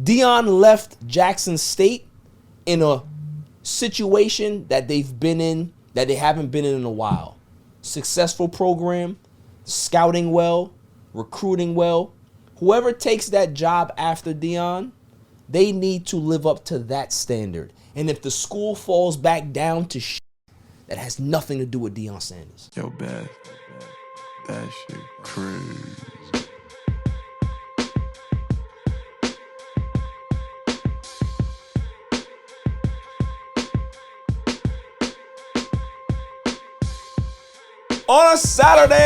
Deion left Jackson State in a situation that they've been in, that they haven't been in a while. Successful program, scouting well, recruiting well. Whoever takes that job after Deion, they need to live up to that standard. And if the school falls back down to shit, that has nothing to do with Deion Sanders. Yo, Beth, that shit crazy. On a Saturday,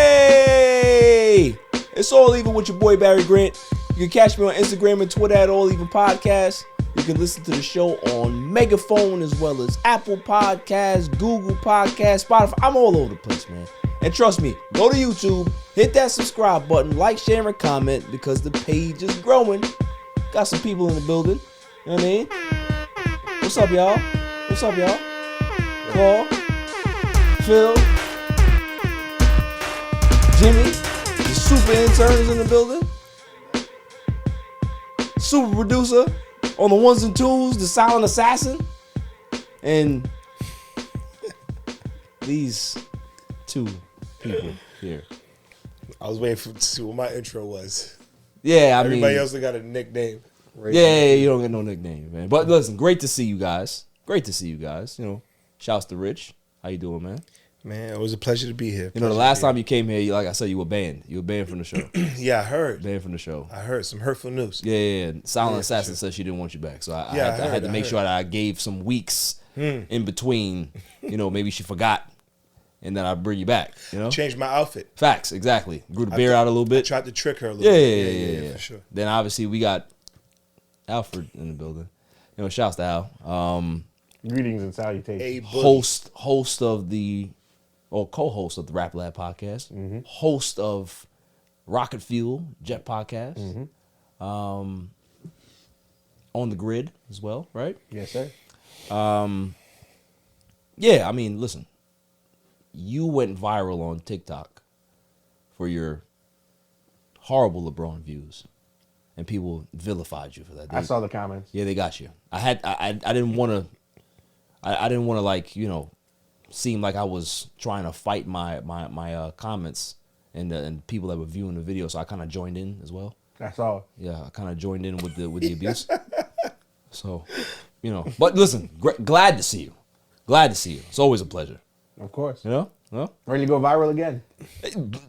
it's All Even with your boy Barry Grant. You can catch me on Instagram and Twitter at All Even Podcast. You can listen to the show on Megaphone as well as Apple Podcasts, Google Podcasts, Spotify. I'm all over the place, man. And trust me, go to YouTube, hit that subscribe button, like, share, and comment because the page is growing. Got some people in the building. You know what I mean? What's up, y'all? What's up, y'all? Paul, Phil, Jimmy, the super intern is in the building. Super producer on the ones and twos, the silent assassin. And these two people here. I was waiting to see what my intro was. Yeah, Everybody else got a nickname. Right, yeah, you don't get no nickname, man. But listen, great to see you guys. Great to see you guys. You know, shouts to Rich. How you doing, man? Man, it was a pleasure to be here. You know, the last time you came here, like I said, you were banned. You were banned from the show. Yeah, I heard. Banned from the show. I heard some hurtful news. Yeah. Silent Assassin said she didn't want you back. So I had to make sure that I gave some weeks in between. You know, maybe she forgot. And then I bring you back. You know, changed my outfit. Facts, exactly. Grew the beard out a little bit. I tried to trick her a little bit. Yeah, for sure. Then obviously we got Alfred in the building. You know, shouts to Al. Greetings and salutations. Host of the, or co-host of the Rap Lab podcast. Host of Rocket Fuel Jet podcast. On the grid as well, right? Yes, sir. Yeah, I mean, listen. You went viral on TikTok for your horrible LeBron views, and people vilified you for that. I saw the comments. Yeah, they got you. I didn't want to. I didn't want to, like, you know, seem like I was trying to fight my comments and people that were viewing the video. So I kind of joined in as well. I saw. Yeah, I kind of joined in with the abuse. So, you know, but listen, glad to see you. Glad to see you. It's always a pleasure. Of course. You know? No? Ready to go viral again?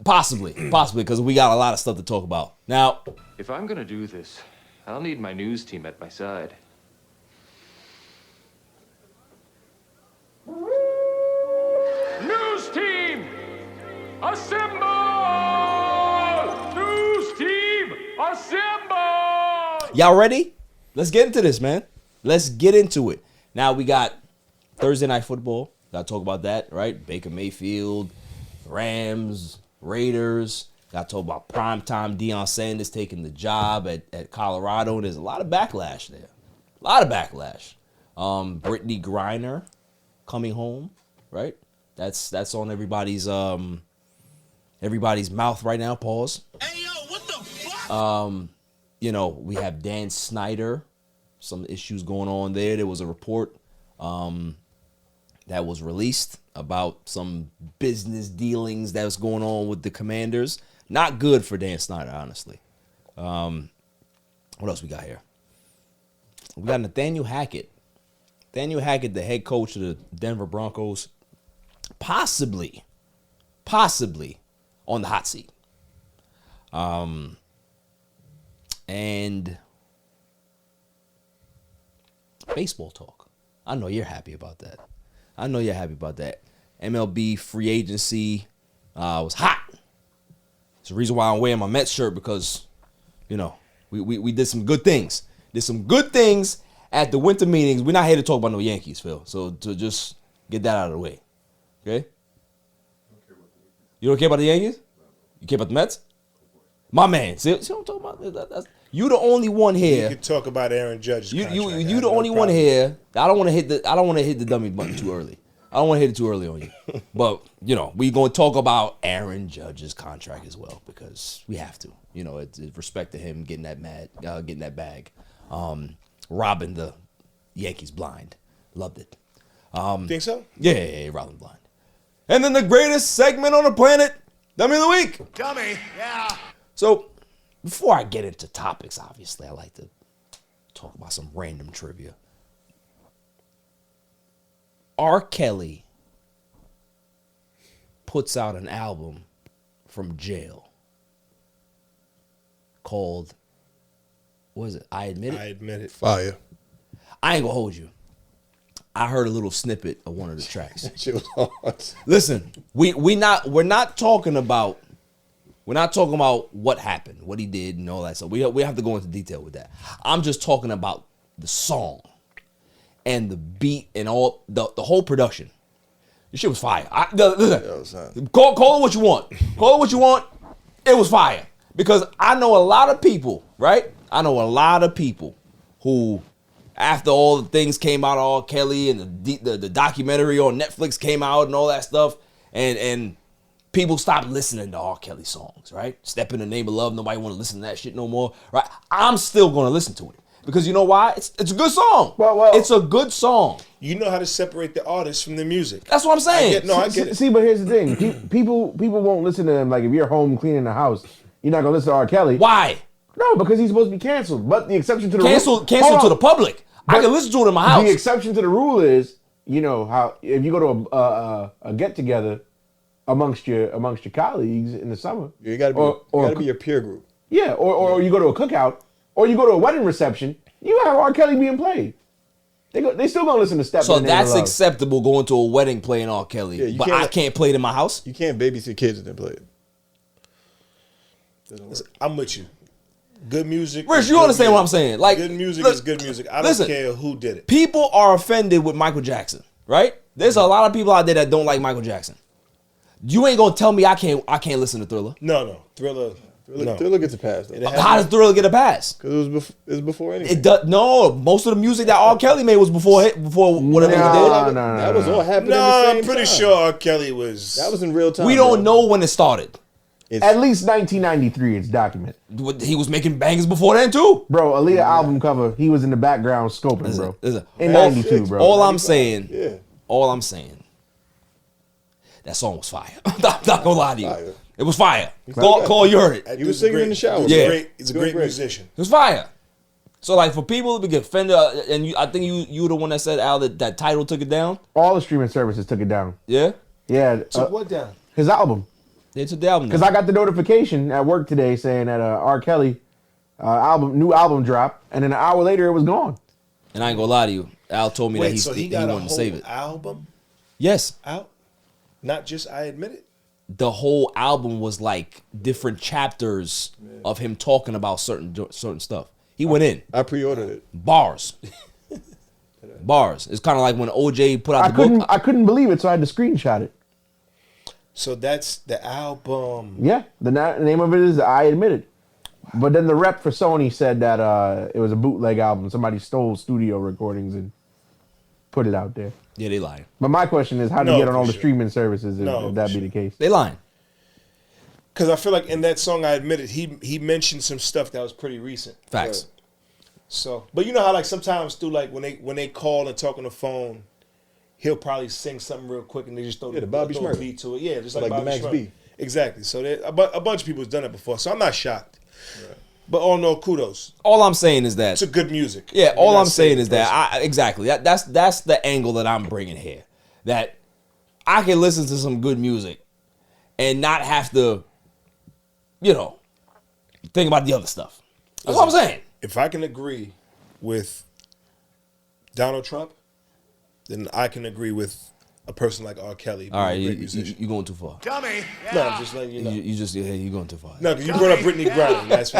Possibly, because we got a lot of stuff to talk about. Now, if I'm gonna do this, I'll need my news team at my side. News team, assemble! News team, assemble! Y'all ready? Let's get into this, man. Let's get into it. Now we got Thursday Night Football. Got to talk about that, right? Baker Mayfield, Rams, Raiders. Got to talk about primetime Deion Sanders taking the job at Colorado. And there's a lot of backlash there. A lot of backlash. Britney Griner coming home, right? That's on everybody's mouth right now. Pause. Hey, yo, what the fuck? You know, we have Dan Snyder. Some issues going on there. There was a report that was released about some business dealings that was going on with the Commanders. Not good for Dan Snyder, honestly. What else we got here? We got Nathaniel Hackett. Nathaniel Hackett, the head coach of the Denver Broncos, possibly on the hot seat. And baseball talk. I know you're happy about that. MLB Free Agency was hot. It's the reason why I'm wearing my Mets shirt, because, you know, we did some good things. At the winter meetings. We're not here to talk about no Yankees, Phil. So to just get that out of the way. Okay? You don't care about the Yankees? You care about the Mets? My man. See what I'm talking about? You the only one here. You can talk about Aaron Judge's contract. You the only one here. I don't want to hit the dummy button too early. I don't want to hit it too early on you. But, you know, we're going to talk about Aaron Judge's contract as well, because we have to. You know, it's respect to him getting that bag. robbing the Yankees blind. Loved it. Think so? Yeah, robbing blind. And then the greatest segment on the planet, Dummy of the Week. Dummy, yeah. So before I get into topics, obviously, I like to talk about some random trivia. R.Kelly puts out an album from jail called, what is it? I Admit It? I admit it. Fire. I ain't gonna hold you. I heard a little snippet of one of the tracks. Shit was hard. Listen, we're not talking about what happened, what he did, and all that stuff. We have to go into detail with that. I'm just talking about the song and the beat and all the whole production. This shit was fire. Listen, call it what you want. Call it what you want. It was fire because I know a lot of people, right? I know a lot of people who, after all the things came out of R.Kelly and the documentary on Netflix came out and all that stuff, and people stopped listening to R.Kelly songs, right? Step in the Name of Love, nobody want to listen to that shit no more, right? I'm still going to listen to it because you know why? It's a good song. Well, it's a good song. You know how to separate the artist from the music. That's what I'm saying. I get it. See, but here's the thing: people won't listen to him. Like if you're home cleaning the house, you're not gonna listen to R. Kelly. Why? No, because he's supposed to be canceled. But the exception to the Canceled rule, to the public. I can listen to it in my house. The exception to the rule is, you know, how if you go to a get together amongst your colleagues in the summer, You gotta be your peer group. yeah, or you go to a cookout, or you go to a wedding reception, you have R. Kelly being played. They still gonna listen to Step. So in the Name of that's Love. acceptable going to a wedding playing R. Kelly, Yeah, you but can't I can't play it in my house. You can't babysit kids and then play it. Doesn't work. I'm with you. Good music. Rich, is you good understand music. what I'm saying? Like Good music look, is good music. I listen, don't care who did it. people are offended with Michael Jackson, right? There's a lot of people out there that don't like Michael Jackson. You ain't gonna tell me I can't listen to Thriller. No. Thriller. No. Thriller gets a pass though. How does Thriller get a pass? Because it was before anything. It does no. Most of the music that R. Kelly made was before whatever he did. That was all happening. No, at the same I'm pretty time. sure R. Kelly was. That was in real time. We don't bro. know when it started. At least 1993, it's documented. He was making bangers before then too. Bro, Aaliyah album cover, he was in the background scoping, bro. Listen, In 92, bro. All I'm saying, Yeah. that song was fire. I'm not gonna lie to you. Fire. It was fire. Call, you heard it. That He was dude's singing great. in the shower. He's Yeah. He's a great musician. It was fire. So like for people to get offended, and I think you were the one that said Al that title took it down. All the streaming services took it down. Yeah, Yeah, So what down? his album. they took the album down. Because I got the notification at work today saying that R. Kelly new album drop, and then an hour later it was gone. And I ain't gonna lie to you, Al told me that Wait, so he got a wanted to save whole it. album Yes, out? Not just I Admit It? the whole album was like different chapters of him talking about certain stuff. He went in I pre-ordered it. bars. Bars. It's kind of like when OJ put out the book. I couldn't believe it, so I had to screenshot it. So that's the album. Yeah, the name of it is I Admit It. But then the rep for Sony said that it was a bootleg album. Somebody stole studio recordings and put it out there. Yeah, they lying. But my question is, how do you No, get on all for the sure. streaming services No, if that for be the case? They lying. Because I feel like in that song, I Admit It, he mentioned some stuff that was pretty recent. Facts. So, but you know how like sometimes through like when they call and talk on the phone, he'll probably sing something real quick and they just throw Yeah, the Bobby throw a Shmurda. beat to it. Yeah, just like Like the Bobby Max Shmurda. B. Exactly. So a bunch of people has done it before. So I'm not shocked. Right. But all no kudos. All I'm saying is that It's a good music. yeah, You're all not I'm saying saying is that exactly that's the angle that I'm bringing here. That I can listen to some good music and not have to, think about the other stuff. That's what I'm saying. If I can agree with Donald Trump, then I can agree with a person like R. Kelly. Being All right, a great you musician. going too far. Dummy, yeah. No, I'm just letting you know. You going too far. No, because you brought up Britney Griner. That's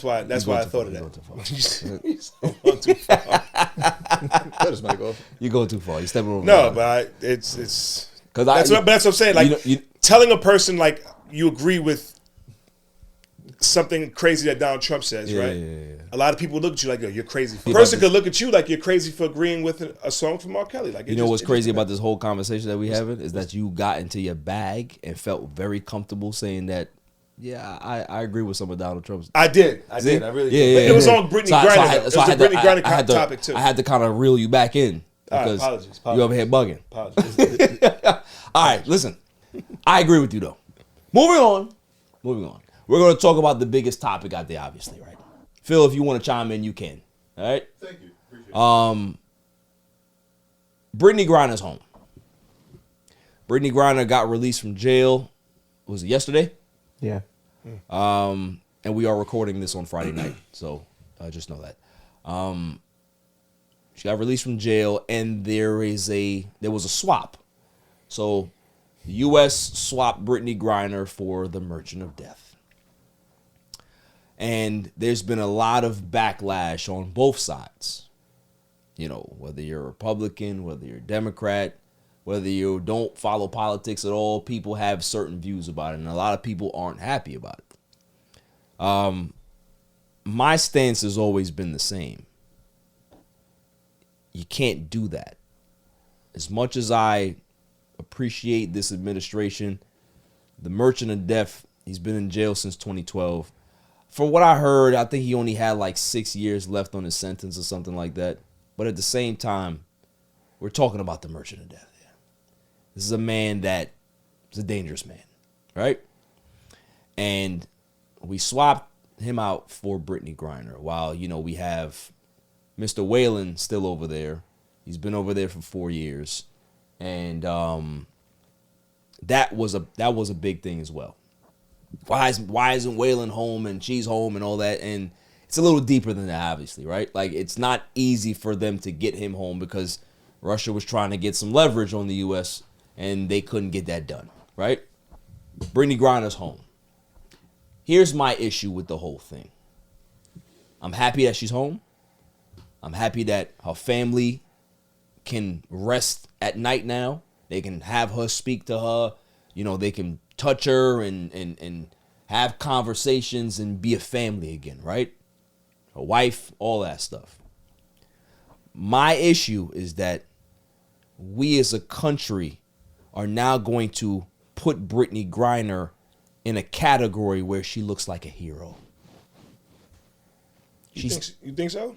why I thought of You going too far. that. Going too far. Cut his mic off. You going too far. You stepping over. No, the line. but it's Cause that's what I'm saying. Like telling a person like you agree with something crazy that Donald Trump says, right? Yeah. A lot of people look at you like, yo, you're crazy. A person could look at you like you're crazy for agreeing with a song from R. Kelly. Like, You know what's crazy about this whole conversation that we having is that you got into your bag and felt very comfortable saying that Yeah, I agree with some of Donald Trump's. I did. I really did. Yeah, But it was on Britney Griner. It was a Britney Griner topic, too. I had to kind of reel you back in. All right, Because apologies. you over here bugging. Apologies. All right, listen. I agree with you, though. Moving on. We're going to talk about the biggest topic out there, obviously, right? Phil, if you want to chime in, you can. All right? Thank you. Appreciate it. Britney Griner's home. Britney Griner got released from jail. Was it yesterday? Yeah. And we are recording this on Friday night, so just know that. She got released from jail, and there was a swap. So the U.S. swapped Britney Griner for the Merchant of Death. And there's been a lot of backlash on both sides. You know, whether you're a Republican, whether you're a Democrat, whether you don't follow politics at all, people have certain views about it, and a lot of people aren't happy about it. My stance has always been the same. You can't do that. As much as I appreciate this administration, the Merchant of Death, he's been in jail since 2012. From what I heard, I think he only had like 6 years left on his sentence or something like that. But at the same time, we're talking about the Merchant of Death. Yeah. This is a man that is a dangerous man, right? And we swapped him out for Britney Griner while, you know, we have Mr. Whalen still over there. He's been over there for 4 years. And that was a big thing as well. Why isn't Whalen home and she's home and all that? And it's a little deeper than that, obviously, right? Like, it's not easy for them to get him home because Russia was trying to get some leverage on the U.S. and they couldn't get that done, right? Britney Griner's home. Here's my issue with the whole thing. I'm happy that she's home. I'm happy that her family can rest at night now. They can have her speak to her. You know, they can touch her and have conversations and be a family again, right? A wife, all that stuff. My issue is that we as a country are now going to put Britney Griner in a category where she looks like a hero. You think so?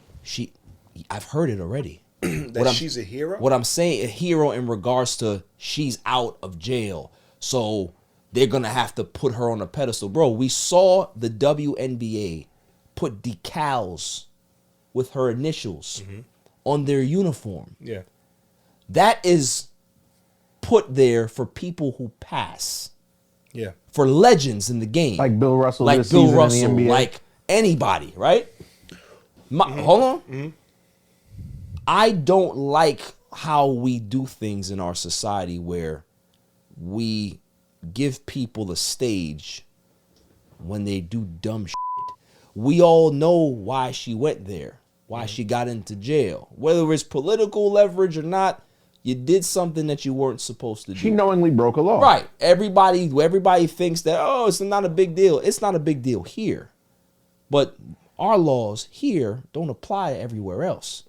I've heard it already. She's a hero? What I'm saying, a hero in regards to she's out of jail. So they're going to have to put her on a pedestal. Bro, we saw the WNBA put decals with her initials on their uniform. Yeah. That is put there for people who pass. Yeah. For legends in the game. Like Bill Russell Like this Bill season Russell, in the NBA. like anybody, right? Hold on. I don't like how we do things in our society where we give people a stage when they do dumb shit. We all know why she went there, why she got into jail. Whether it's political leverage or not, you did something that you weren't supposed to do. She knowingly broke a law. Right. Everybody thinks that, oh, it's not a big deal. It's not a big deal here. But our laws here don't apply everywhere else.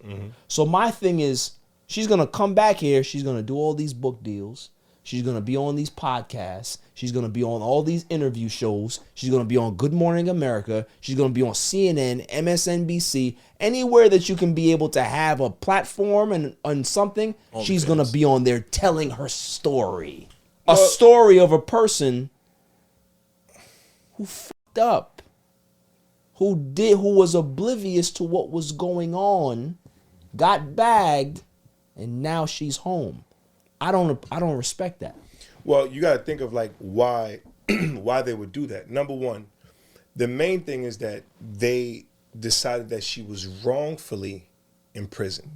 So my thing is, she's going to come back here. She's going to do all these book deals. She's going to be on these podcasts. She's going to be on all these interview shows. She's going to be on Good Morning America. She's going to be on CNN, MSNBC, anywhere that you can be able to have a platform and something. She's going to be on there telling her story. A story of a person who fucked up, who was oblivious to what was going on, got bagged, and now she's home. I don't respect that. Well, you got to think of like why they would do that. Number one, the main thing is that they decided that she was wrongfully imprisoned.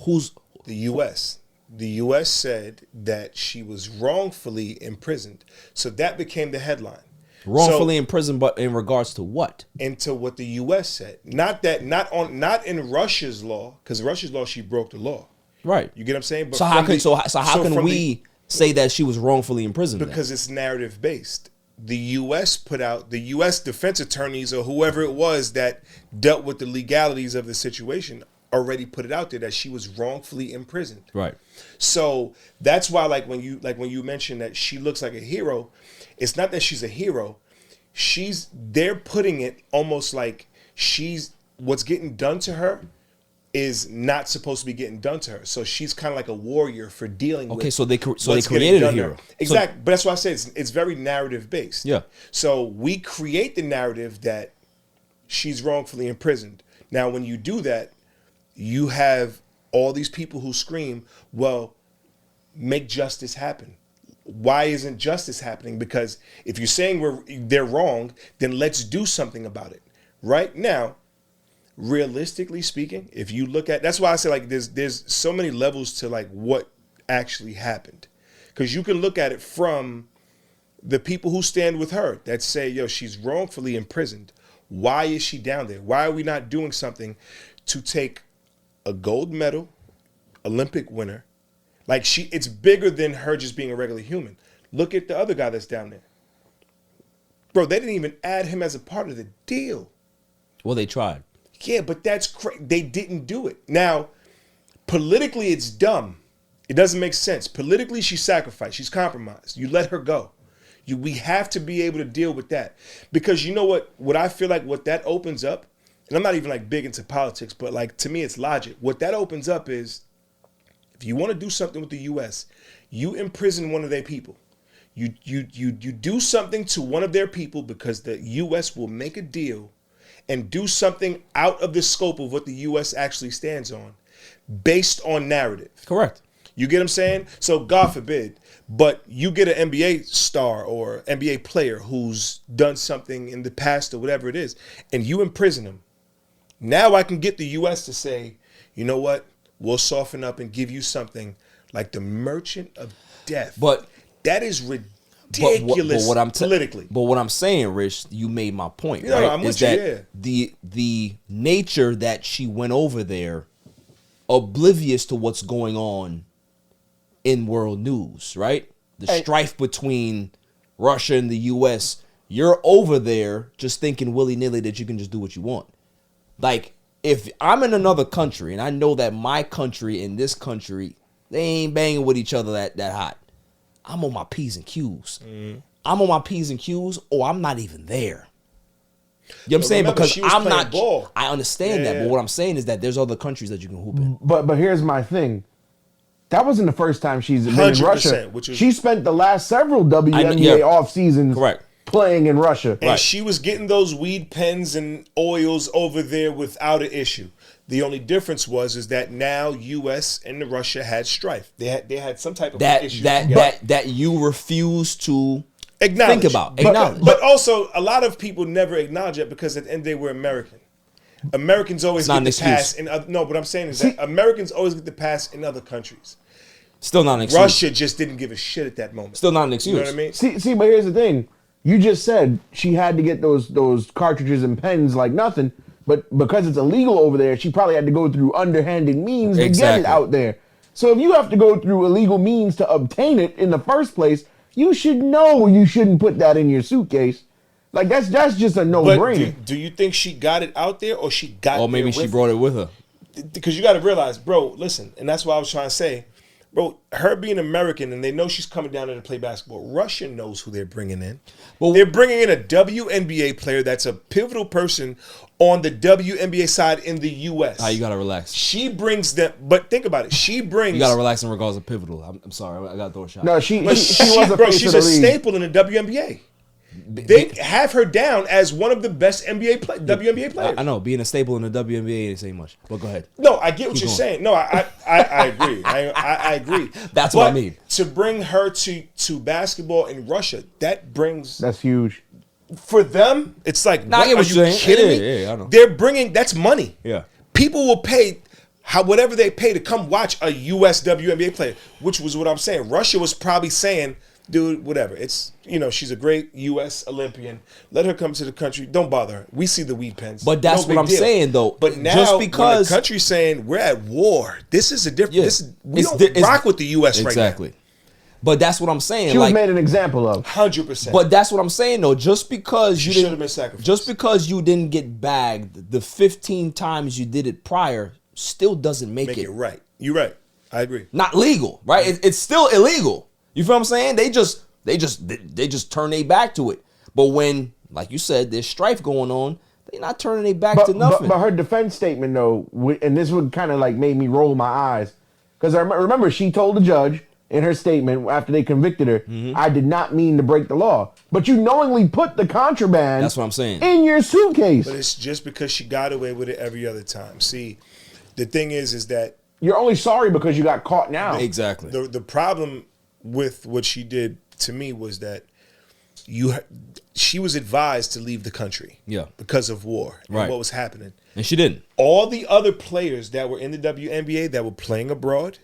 Who's the U.S.? The U.S. said that she was wrongfully imprisoned, so that became the headline. Wrongfully imprisoned, but in regards to what? Into what the U.S. said. Not in Russia's law, because Russia's law, she broke the law. Right. You get what I'm saying? But so how can we say that she was wrongfully imprisoned? Because it's narrative based. The U.S. put out, the U.S. defense attorneys or whoever it was that dealt with the legalities of the situation already put it out there that she was wrongfully imprisoned. Right. So that's why, like when you mentioned that she looks like a hero, it's not that she's a hero. they're putting it almost like what's getting done to her is not supposed to be getting done to her. So she's kind of like a warrior for dealing with. Okay, so they created a hero. Exactly. But that's why I say it's very narrative based. Yeah. So we create the narrative that she's wrongfully imprisoned. Now, when you do that, you have all these people who scream, well, make justice happen. Why isn't justice happening? Because if you're saying they're wrong, then let's do something about it. Right now, realistically speaking, if you look at, that's why I say like there's so many levels to like what actually happened, because you can look at it from the people who stand with her that say, yo, she's wrongfully imprisoned. Why is she down there? Why are we not doing something to take a gold medal Olympic winner? Like it's bigger than her just being a regular human. Look at the other guy that's down there. Bro, they didn't even add him as a part of the deal. Well, they tried. Yeah, but that's crazy. They didn't do it. Now, politically, it's dumb. It doesn't make sense. Politically, she's sacrificed. She's compromised. You let her go. We have to be able to deal with that. Because you know what I feel like what that opens up, and I'm not even like big into politics, but like to me, it's logic. What that opens up is, if you want to do something with the U.S., you imprison one of their people. You do something to one of their people because the U.S. will make a deal and do something out of the scope of what the U.S. actually stands on based on narrative. Correct. You get what I'm saying? So God forbid, but you get an NBA star or NBA player who's done something in the past or whatever it is, and you imprison him. Now I can get the U.S. to say, you know what? We'll soften up and give you something like the Merchant of Death. But that is ridiculous politically. But what I'm saying, Rich, you made my point. No, right? I'm with is you, that the nature that she went over there, oblivious to what's going on in world news, right? The strife between Russia and the U.S. You're over there just thinking willy-nilly that you can just do what you want. Like, if I'm in another country and I know that my country and this country, they ain't banging with each other that hot, I'm on my P's and Q's. I'm on my P's and Q's, or I'm not even there. You know what I'm saying? Remember, Because I'm not. ball. I understand that, but what I'm saying is that there's other countries that you can hoop in. But here's my thing. That wasn't the first time she's been in Russia. She spent the last several WNBA off seasons playing in Russia. And she was getting those weed pens and oils over there without an issue. The only difference is that now U.S. and Russia had strife. They had some type of issue that you refuse to acknowledge. Think about. But also, a lot of people never acknowledge it because at the end of the day, we're American. Americans always get the pass in other. No, what I'm saying is that Americans always get the pass in other countries. Still not an excuse. Russia just didn't give a shit at that moment. Still not an excuse. You know what I mean? See, but here's the thing. You just said she had to get those cartridges and pens like nothing, but because it's illegal over there, she probably had to go through underhanded means to get it out there. So if you have to go through illegal means to obtain it in the first place, you should know you shouldn't put that in your suitcase. Like that's just a no-brainer. Do you think she got it out there or she got? Or maybe she brought it with her. Because you got to realize, bro. Listen, and that's what I was trying to say. Bro, her being American and they know she's coming down there to play basketball. Russia knows who they're bringing in. Well, they're bringing in a WNBA player that's a pivotal person on the WNBA side in the U.S. You got to relax. She brings them, but think about it. She brings. You got to relax in regards to pivotal. I'm sorry. I got to throw a shot. No, she was a bro, face she's of the a league. staple in the WNBA. They have her down as one of the best WNBA players. I know, being a staple in the WNBA ain't saying much, but go ahead. No, I get what you're saying. No, I agree. I agree. That's what I mean. To bring her to basketball in Russia, that's huge. For them, it's like, I get what are you kidding me? Yeah, I know. They're bringing, that's money. Yeah. People will pay whatever they pay to come watch a US WNBA player, which was what I'm saying. Russia was probably saying, dude, whatever. It's, she's a great U.S. Olympian. Let her come to the country. Don't bother her. We see the weed pens. But that's what I'm saying, though. But now, just because when the country's saying we're at war, this is a different. We don't rock with the U.S. right now. Exactly. But that's what I'm saying. She was made an example of. 100%. But that's what I'm saying, though. Just because you should have been sacrificed. Just because you didn't get bagged the 15 times you did it prior still doesn't make it right. You're right. I agree. Not legal, right? It's still illegal. You feel what I'm saying? They just turn their back to it. But when like you said, there's strife going on. They're not turning their back to nothing. But her defense statement, though, and this would kind of like made me roll my eyes. Because I remember she told the judge in her statement after they convicted her, I did not mean to break the law. But you knowingly put the contraband That's what I'm saying. in your suitcase. But it's just because she got away with it every other time. See, the thing is that You're only sorry because you got caught now. Exactly. the problem with what she did to me was that she was advised to leave the country. Yeah. Because of war and Right. what was happening. And she didn't. All the other players that were in the WNBA that were playing abroad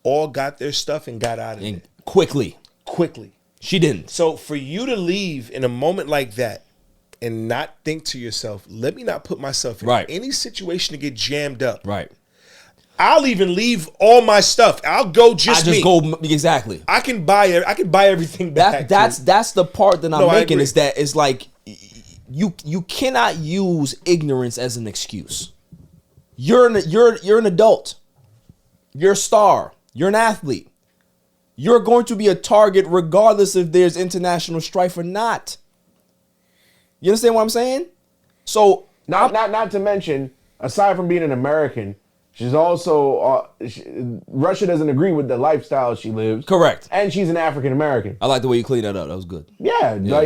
all got their stuff and got out of And it quickly. She didn't. So for you to leave in a moment like that and not think to yourself, let me not put myself in Right. any situation to get jammed up. Right. I'll even leave all my stuff. I'll go just me. Exactly. I can buy everything back. That's the part that I'm No, I making agree. is that it's like you cannot use ignorance as an excuse. You're an adult. You're a star. You're an athlete. You're going to be a target regardless if there's international strife or not. You understand what I'm saying? So Not to mention, aside from being an American, she's also Russia doesn't agree with the lifestyle she lives. correct. And she's an African American. I like the way you cleaned that up. That was good. Yeah, but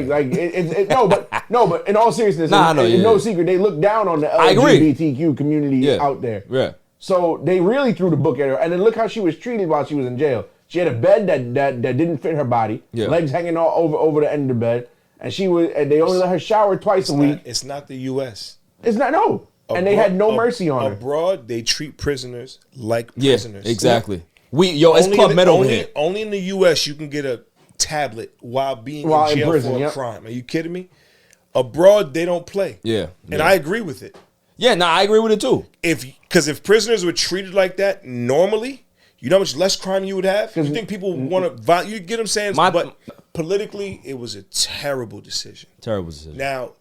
in all seriousness, Nah, I know, it's yeah, no yeah. secret they look down on the I agree. LGBTQ community Yeah. out there. Yeah. So they really threw the book at her, and then look how she was treated while she was in jail. She had a bed that didn't fit her body, Yeah. legs hanging all over the end of the bed, and they only let her shower twice a week. It's not the U.S. It's not no, and they had no mercy on her. Abroad, they treat prisoners like Yeah, prisoners. exactly. It's Club Med over here. Only in the U.S. you can get a tablet while being While in in jail prison, for a yep. crime. Are you kidding me? Abroad, they don't play. Yeah. And yeah. I agree with it. Yeah, no, I agree with it too. Because if prisoners were treated like that normally, you know how much less crime you would have? You think people want to, you get what I'm saying? But politically, it was a terrible decision. Terrible decision. Now,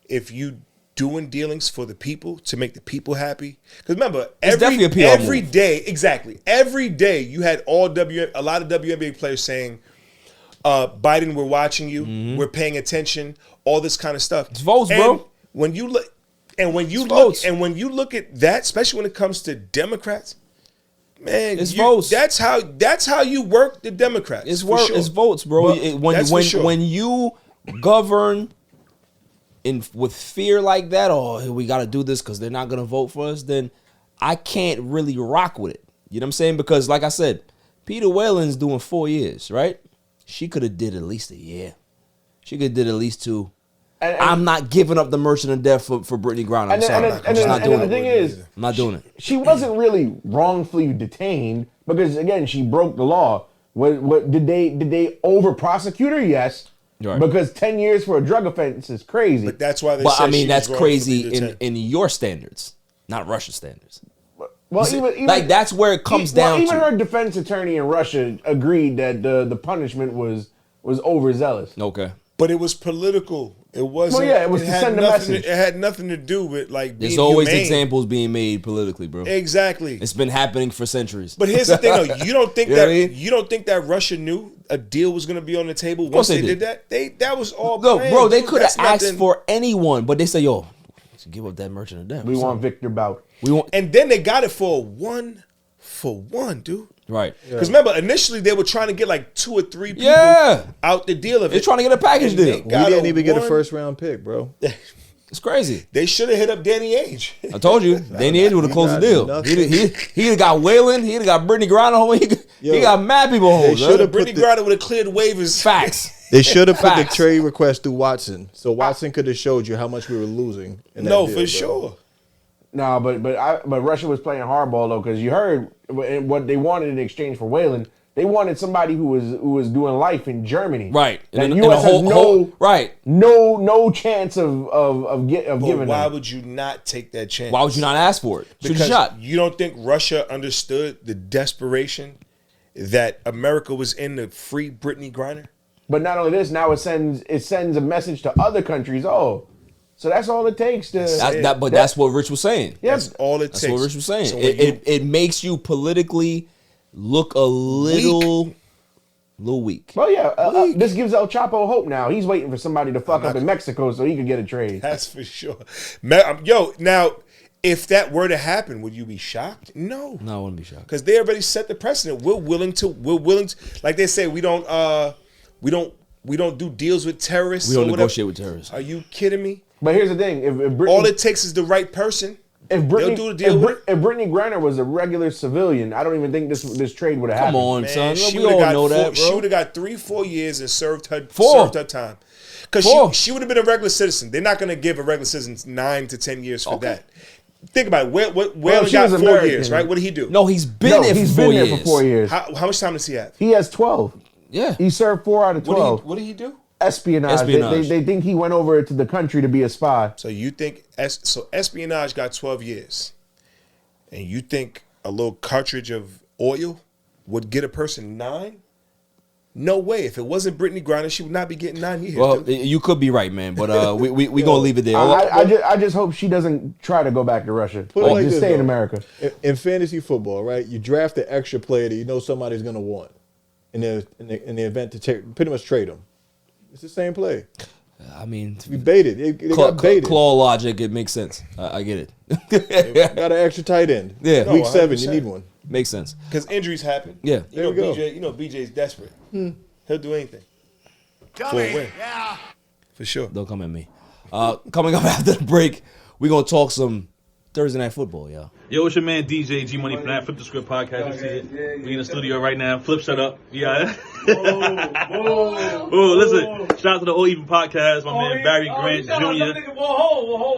if you doing dealings for the people to make the people happy, because remember, definitely a PR every move. day, exactly, every day you had a lot of WNBA players saying, Biden, we're watching you, we're paying attention, all this kind of stuff. It's votes, And bro. when you look, and when you It's look, votes. and when you look at that, especially when it comes to Democrats, man, It's votes. That's how you work the Democrats. It's for sure. It's votes, bro. But that's for sure. When you govern with fear like that, we got to do this because they're not gonna vote for us, then I can't really rock with it. You know what I'm saying? Because like I said, Peter Whalen's doing 4 years, right? She could have did at least a year. She could have did at least 2. And I'm not giving up the Merchant of Death for Britney Griner. I'm sorry. I'm just not doing the it. thing is, I'm not doing it. she wasn't really wrongfully detained because again she broke the law. What did they over prosecute her? Yes, Right. because 10 years for a drug offense is crazy. But that's why they But said I mean, she that's was wrongfully crazy detained. in your standards, not Russian standards. well, Like that's where it comes down even to. her defense attorney in Russia agreed that the punishment was overzealous. Okay. But it was political. It wasn't. Well, yeah, it was to had send a nothing message. It had nothing to do with like being There's always humane. examples being made politically, bro. Exactly. It's been happening for centuries. But here's the thing, though. You don't think You know that what I mean? you don't think that Russia knew a deal was going to be on the table course once they they did. did that? That was all. Look, planned, bro, they dude. could have That's asked nothing- for anyone, but they say, "Yo, let's give up that Merchant of Death. We want Victor Bout. We want And then they got it for one, dude. right. Because remember, initially they were trying to get like 2 or 3 people Yeah. out the deal of it. They're trying to get a package And they deal. We got didn't even get a one- first round pick, bro. It's crazy. They should have hit up Danny Ainge. I told you, Danny Ainge would have closed the got deal. nothing. He'd have got Whalen. He'd have got Britney Griner home. He got mad people home. They shoulda put Brittany the- Griner would have cleared waivers. Facts. They should have put the Facts. trade request through Watson, so Watson could have showed you how much we were losing. In that No, deal, for bro. sure. No, but Russia was playing hardball though, because you heard what they wanted in exchange for Whalen. They wanted somebody who was doing life in Germany. Right. That And U.S. has right. no chance of But giving why them. would you not take that chance? Why would you not ask for it? Shoot your Because shot. you don't think Russia understood the desperation that America was in to free Britney Griner? But not only this, now it sends a message to other countries. Oh, so that's all it takes to. That's what Rich was saying. Yeah, That's all it That's takes. what Rich was saying. So when It makes you politically look a little Little weak. Well, yeah, this gives El Chapo hope now. He's waiting for somebody to fuck up in Mexico so he could get a trade. That's for sure. Yo, now, if that were to happen, would you be shocked? No. No, I wouldn't be shocked. Because they already set the precedent. We're willing to, like they say, we don't do deals with terrorists. We don't or whatever. negotiate with terrorists. Are you kidding me? But here's the thing: if Britney, All it takes is the right person. if They'll do the deal with it. If Britney Griner was a regular civilian, I don't even think this trade would have happened. Come on, Man, son. she We would've all got know that, She bro. would have got 3-4 years and served her time. Because she would have been a regular citizen. They're not going to give a regular citizen 9 to 10 years for that. Think about it. Whale she got was 4 American. years, right? What did he do? No, he's been there he's for 4 been years. there for 4 years. How much time does he have? He has 12. Yeah. He served 4 out of 12. What did he do? Espionage. They think he went over to the country to be a spy. So you think espionage got 12 years, and you think a little cartridge of oil would get a person 9? No way. If it wasn't Britney Griner, she would not be getting 9 years. Well, dude. you could be right, man. But we gonna leave it there. I just hope she doesn't try to go back to Russia. Put it like just this, stay in though. America. In fantasy football, right? You draft an extra player that you know somebody's going to want in the event to pretty much trade him. It's the same play. I mean, We baited. They got baited. claw logic, it makes sense. I get it. Got an extra tight end. Yeah. Week No, 7, you 100%. need one. Makes sense. Because injuries happen. Yeah. You know, There we go. BJ. You know, BJ's desperate. He'll do anything for a win. Yeah. For sure. Don't come at me. Coming up after the break, we're gonna talk some Thursday night football, y'all. Yo, it's your man DJ G Money from that Flip the Script podcast. You see it? We in the studio right now. Flip, shut up. Yeah. Oh, listen. Shout out to the All Even podcast. My man Barry Grant Jr.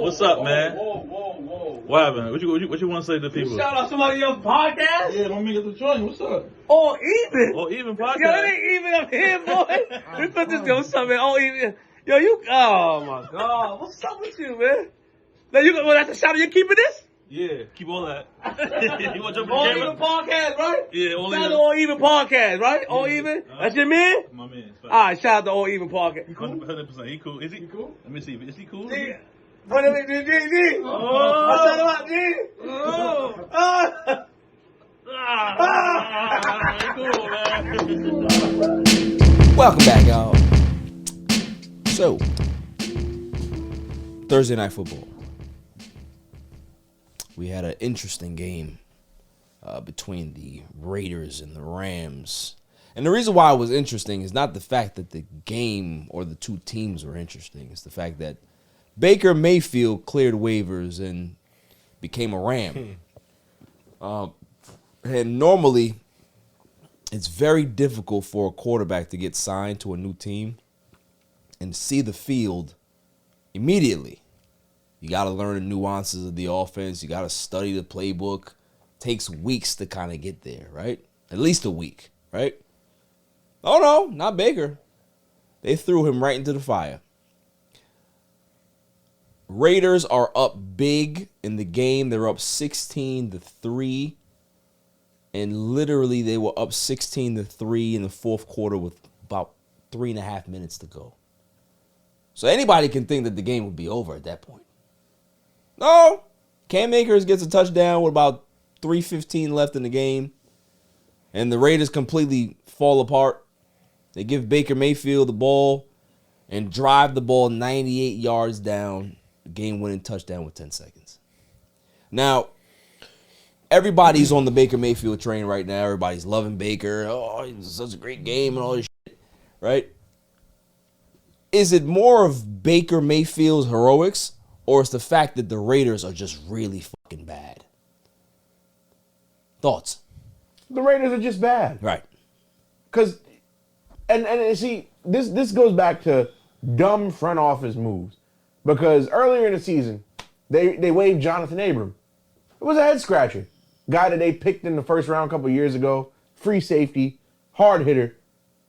What's up, man? What happened? What you want to say to the people? Shout out somebody else's podcast? Yeah, let me get the joint. What's up? All even. All Even podcast. Yo, it ain't even up here, boy. We put this go something. All even. Yo, you. Oh my God. What's up with you, man? Now you gonna have to shout out. You keeping this? Yeah, keep all that. You want to jump All in the even camera? podcast, right? Yeah, all Shout out even. to All Even podcast, right? All even. That's your man. My man. All right, shout out to All Even podcast. 100%. He cool. Is he cool? Let me see. Is he cool? G. What is it, G? Oh. I said about G. Oh. He cool, man. Welcome back, y'all. So, Thursday night football. We had an interesting game between the Raiders and the Rams. And the reason why it was interesting is not the fact that the game or the two teams were interesting. It's the fact that Baker Mayfield cleared waivers and became a Ram. And normally, it's very difficult for a quarterback to get signed to a new team and see the field immediately. You got to learn the nuances of the offense. You got to study the playbook. Takes weeks to kind of get there, right? At least a week, right? Oh, no, not Baker. They threw him right into the fire. Raiders are up big in the game. They're up 16-3. And literally they were up 16-3 in the fourth quarter with about 3.5 minutes to go. So anybody can think that the game would be over at that point. No. Cam Akers gets a touchdown with about 3:15 left in the game. And the Raiders completely fall apart. They give Baker Mayfield the ball and drive the ball 98 yards down. Game-winning touchdown with 10 seconds. Now, everybody's on the Baker Mayfield train right now. Everybody's loving Baker. Oh, it's such a great game and all this shit, right? Is it more of Baker Mayfield's heroics, or is the fact that the Raiders are just really fucking bad? Thoughts? The Raiders are just bad. Right. Because, and see, this goes back to dumb front office moves. Because earlier in the season, they waived Jonathan Abram. It was a head scratcher. Guy that they picked in the first round a couple years ago, free safety, hard hitter,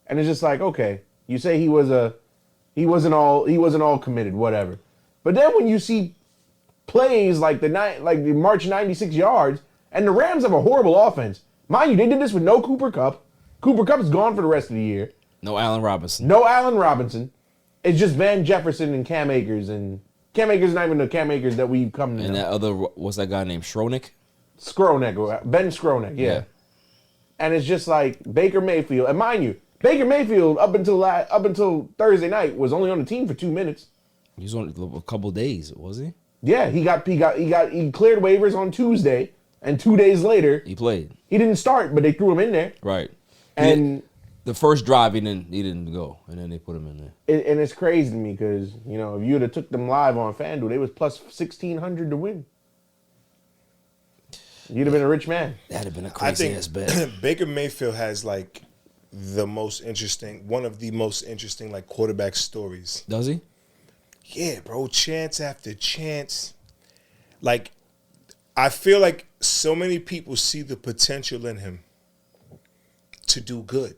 and it's just like, okay, you say he wasn't all committed, whatever. But then when you see plays like the March 96 yards, and the Rams have a horrible offense. Mind you, they did this with no Cooper Kupp. Cooper Kupp's gone for the rest of the year. No Allen Robinson. No Allen Robinson. It's just Van Jefferson and Cam Akers, and Cam Akers is not even the Cam Akers that we've come to know. And that other, what's that guy named? Schroenick? Ben Skronek, yeah. And it's just like Baker Mayfield. And mind you, Baker Mayfield up until Thursday night was only on the team for 2 minutes. He was on a couple days, was he? Yeah, he cleared waivers on Tuesday, and 2 days later He played. he didn't start, but they threw him in there. Right. And the first drive he didn't go, and then they put him in there. and it's crazy to me because if you would have took them live on FanDuel, they was plus 1,600 to win. You'd have been a rich man. That'd have been a crazy ass bet. Baker Mayfield has like one of the most interesting like quarterback stories. Does he? Yeah, bro, chance after chance. Like, I feel like so many people see the potential in him to do good.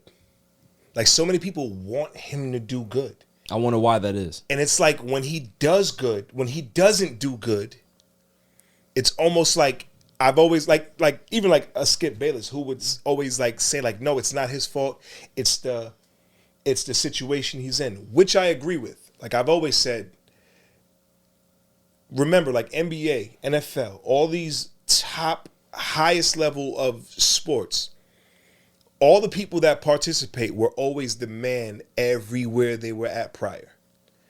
Like, so many people want him to do good. I wonder why that is. And it's like when he does good, when he doesn't do good, it's almost like I've always like even like a Skip Bayless who would always like say like, no, it's not his fault. It's the situation he's in, which I agree with. Like I've always said, remember, like NBA, NFL, all these top, highest level of sports, all the people that participate were always the man everywhere they were at prior.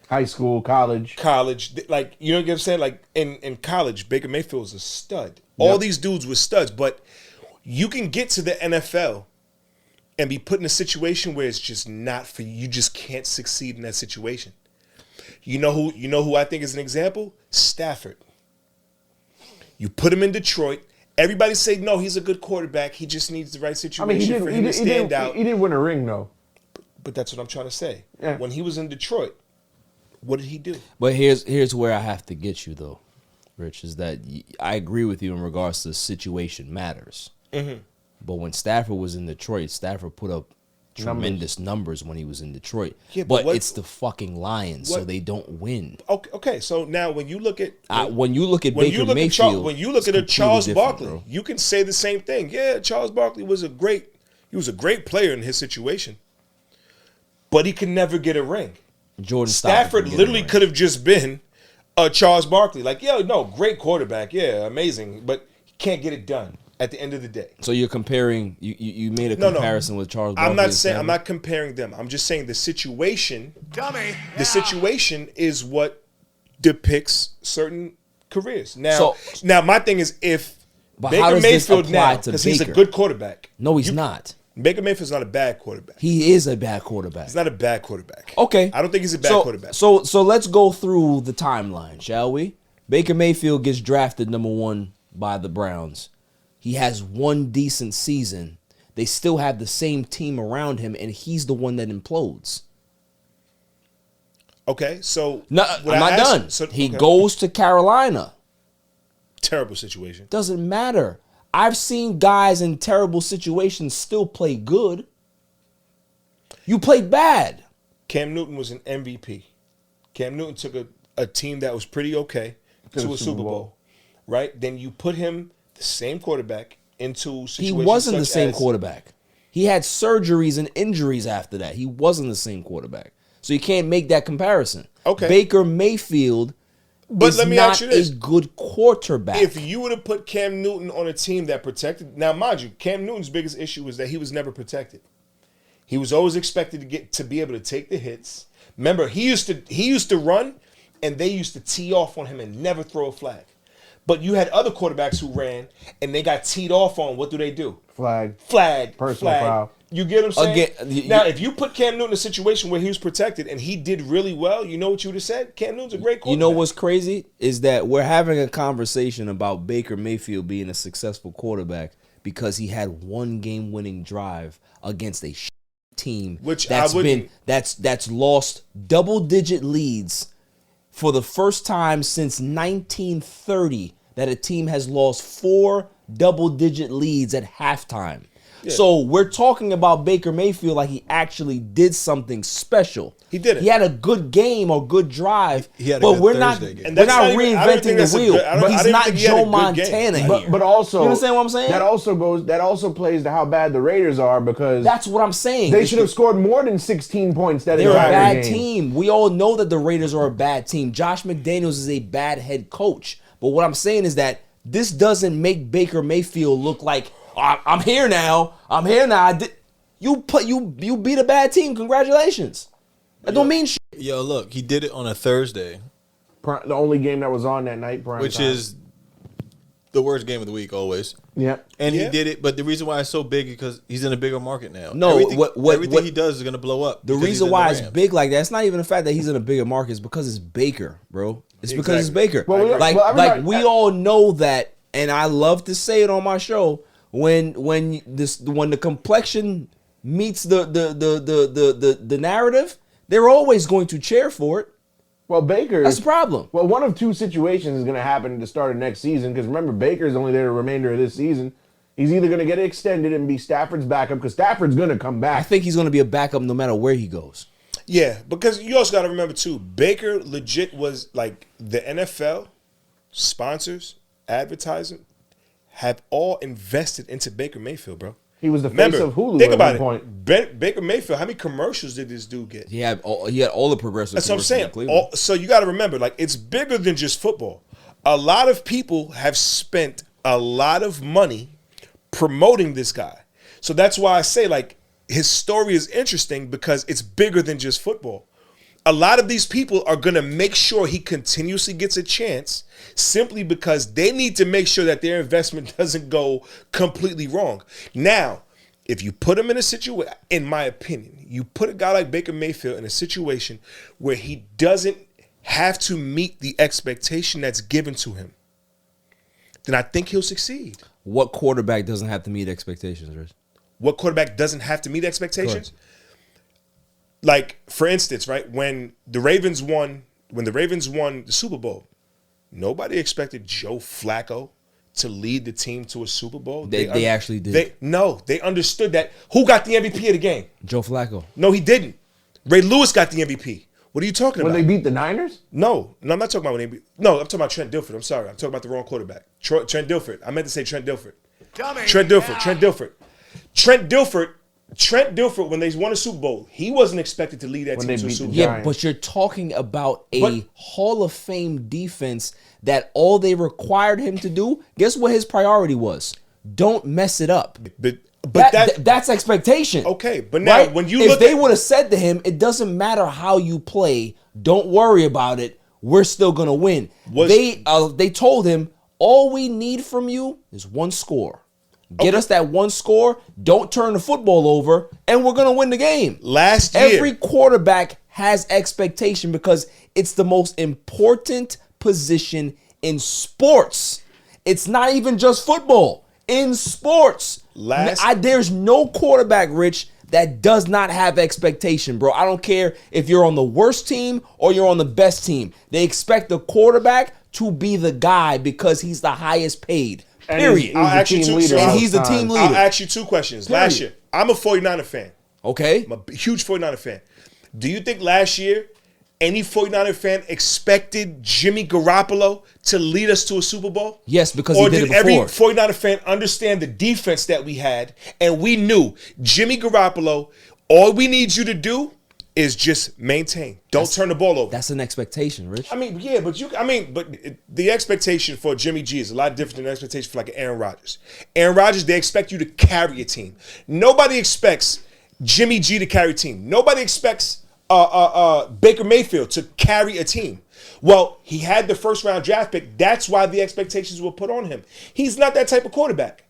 High school, college, like, you know what I'm saying? Like in college, Baker Mayfield was a stud. All these dudes were studs, but you can get to the NFL and be put in a situation where it's just not for you. You just can't succeed in that situation. You know who I think is an example? Stafford. You put him in Detroit. Everybody say, no, he's a good quarterback. He just needs the right situation for him to stand out. He didn't win a ring, though. But that's what I'm trying to say. Yeah. When he was in Detroit, what did he do? But here's where I have to get you, though, Rich, is that I agree with you in regards to situation matters. Mm-hmm. But when Stafford was in Detroit, Stafford put up tremendous numbers when he was in Detroit. Yeah, but it's the fucking Lions, so they don't win. Okay. So now when you look at Baker Mayfield, when you look at a Charles Barkley, bro. you can say the same thing. Yeah, Charles Barkley was a great player in his situation, but he could never get a ring. Stafford literally could have just been a Charles Barkley. Like, great quarterback, amazing, but he can't get it done at the end of the day. So you're comparing, you made a comparison with Charles Barkley. I'm not comparing them. I'm just saying the situation. Dummy. Yeah. The situation is what depicts certain careers. Now my thing is if Baker Mayfield now, because he's a good quarterback. No, he's not. Baker Mayfield's not a bad quarterback. He is a bad quarterback. He's not a bad quarterback. Okay. I don't think he's a bad quarterback. So let's go through the timeline, shall we? Baker Mayfield gets drafted number 1 by the Browns. He has one decent season. They still have the same team around him, and he's the one that implodes. Okay, so no, I'm not done. He goes to Carolina. Terrible situation. Doesn't matter. I've seen guys in terrible situations still play good. You played bad. Cam Newton was an MVP. Cam Newton took a team that was pretty okay to a Super Bowl. Right? Then you put him, the same quarterback, into situations. He wasn't the same quarterback. He had surgeries and injuries after that. He wasn't the same quarterback. So you can't make that comparison. Okay. Baker Mayfield is let me not ask you this. a good quarterback. If you would have put Cam Newton on a team that protected, now mind you, Cam Newton's biggest issue was that he was never protected. He was always expected to be able to take the hits. Remember, he used to run, and they used to tee off on him and never throw a flag. But you had other quarterbacks who ran, and they got teed off on. What do? Flag. Personal foul. You get what I'm saying? Again, now, if you put Cam Newton in a situation where he was protected and he did really well, you know what you would have said? Cam Newton's a great quarterback. You know what's crazy is that we're having a conversation about Baker Mayfield being a successful quarterback because he had one game-winning drive against a team that's lost double-digit leads for the first time since 1930 that a team has lost 4 double-digit leads at halftime. Yeah. So we're talking about Baker Mayfield like he actually did something special. He did it. He had a good game or good drive, but we're not reinventing the wheel. But he's not Joe Montana here. But also, you understand what I'm saying? That also plays to how bad the Raiders are because that's what I'm saying. They should have scored more than 16 points. They're a bad team. We all know that the Raiders are a bad team. Josh McDaniels is a bad head coach. But what I'm saying is that this doesn't make Baker Mayfield look like I'm here now. You beat a bad team. Congratulations. That don't mean shit. Yo, look, he did it on a Thursday, The only game that was on that night, prime which time. is the worst game of the week always. Yeah. And Yeah. he did it, but the reason why it's so big is because he's in a bigger market now. No, everything he does is gonna blow up. The because he's reason in why the it's Rams. big like that, it's not even the fact that he's in a bigger market. It's because it's Baker, bro. It's because it's Exactly. Baker. Well, like we all know that, and I love to say it on my show. When the complexion meets the narrative, they're always going to cheer for it. Well, Baker. That's the problem. Well, one of two situations is going to happen at the start of next season. Because remember, Baker's only there the remainder of this season. He's either going to get extended and be Stafford's backup because Stafford's going to come back. I think he's going to be a backup no matter where he goes. Yeah, because you also got to remember too, Baker legit was like the NFL sponsors, advertising, have all invested into Baker Mayfield, bro. He was the Remember, face of Hulu think at about one it. point. Baker Mayfield, how many commercials did this dude get? He had all the progressive. That's what I'm commercials saying. in Cleveland. So you got to remember, like, it's bigger than just football. A lot of people have spent a lot of money promoting this guy. So that's why I say, like, his story is interesting because it's bigger than just football. A lot of these people are going to make sure he continuously gets a chance simply because they need to make sure that their investment doesn't go completely wrong. Now, if you put him in a situation, in my opinion, you put a guy like Baker Mayfield in a situation where he doesn't have to meet the expectation that's given to him, then I think he'll succeed. What quarterback doesn't have to meet expectations, Rich? What quarterback doesn't have to meet expectations? Like, for instance, right, when the Ravens won the Super Bowl, nobody expected Joe Flacco to lead the team to a Super Bowl. They actually did. They understood that. Who got the MVP of the game? Joe Flacco. No, he didn't. Ray Lewis got the MVP. What are you talking When about? they beat the Niners? No, I'm not talking about when they beat. No, I'm talking about Trent Dilfer. I'm sorry. I'm talking about the wrong quarterback. Trent Dilfer. I meant to say Trent Dilfer. Trent Dilfer, when they won a Super Bowl, he wasn't expected to lead that When team they to a beat Super the Bowl. Yeah, Giants. but you're talking about a But- Hall of Fame defense that all they required him to do, guess what his priority was? Don't mess it up. But That's expectation. Okay, but now right? when you if look they at- would have said to him, it doesn't matter how you play, don't worry about it, we're still gonna win. They told him, all we need from you is one score. Get us that one score, don't turn the football over, and we're gonna win the game. Last year, Every quarterback has expectation because it's the most important position in sports. It's not even just football. In sports, there's no quarterback, Rich, that does not have expectation, bro. I don't care if you're on the worst team or you're on the best team. They expect the quarterback to be the guy because he's the highest paid. And Period. I'll ask you two- And he's the team leader. I'll ask you two questions. Last year, I'm a 49er fan. Okay. I'm a huge 49er fan. Do you think last year any 49er fan expected Jimmy Garoppolo to lead us to a Super Bowl? Yes, because or he did it every before. 49er fan understand the defense that we had, and we knew Jimmy Garoppolo, all we need you to do is just maintain. Don't turn the ball over. That's an expectation, Rich. I mean, yeah, but the expectation for Jimmy G is a lot different than the expectation for like an Aaron Rodgers. Aaron Rodgers, they expect you to carry a team. Nobody expects Jimmy G to carry a team. Nobody expects Baker Mayfield to carry a team. Well, he had the first round draft pick. That's why the expectations were put on him. He's not that type of quarterback.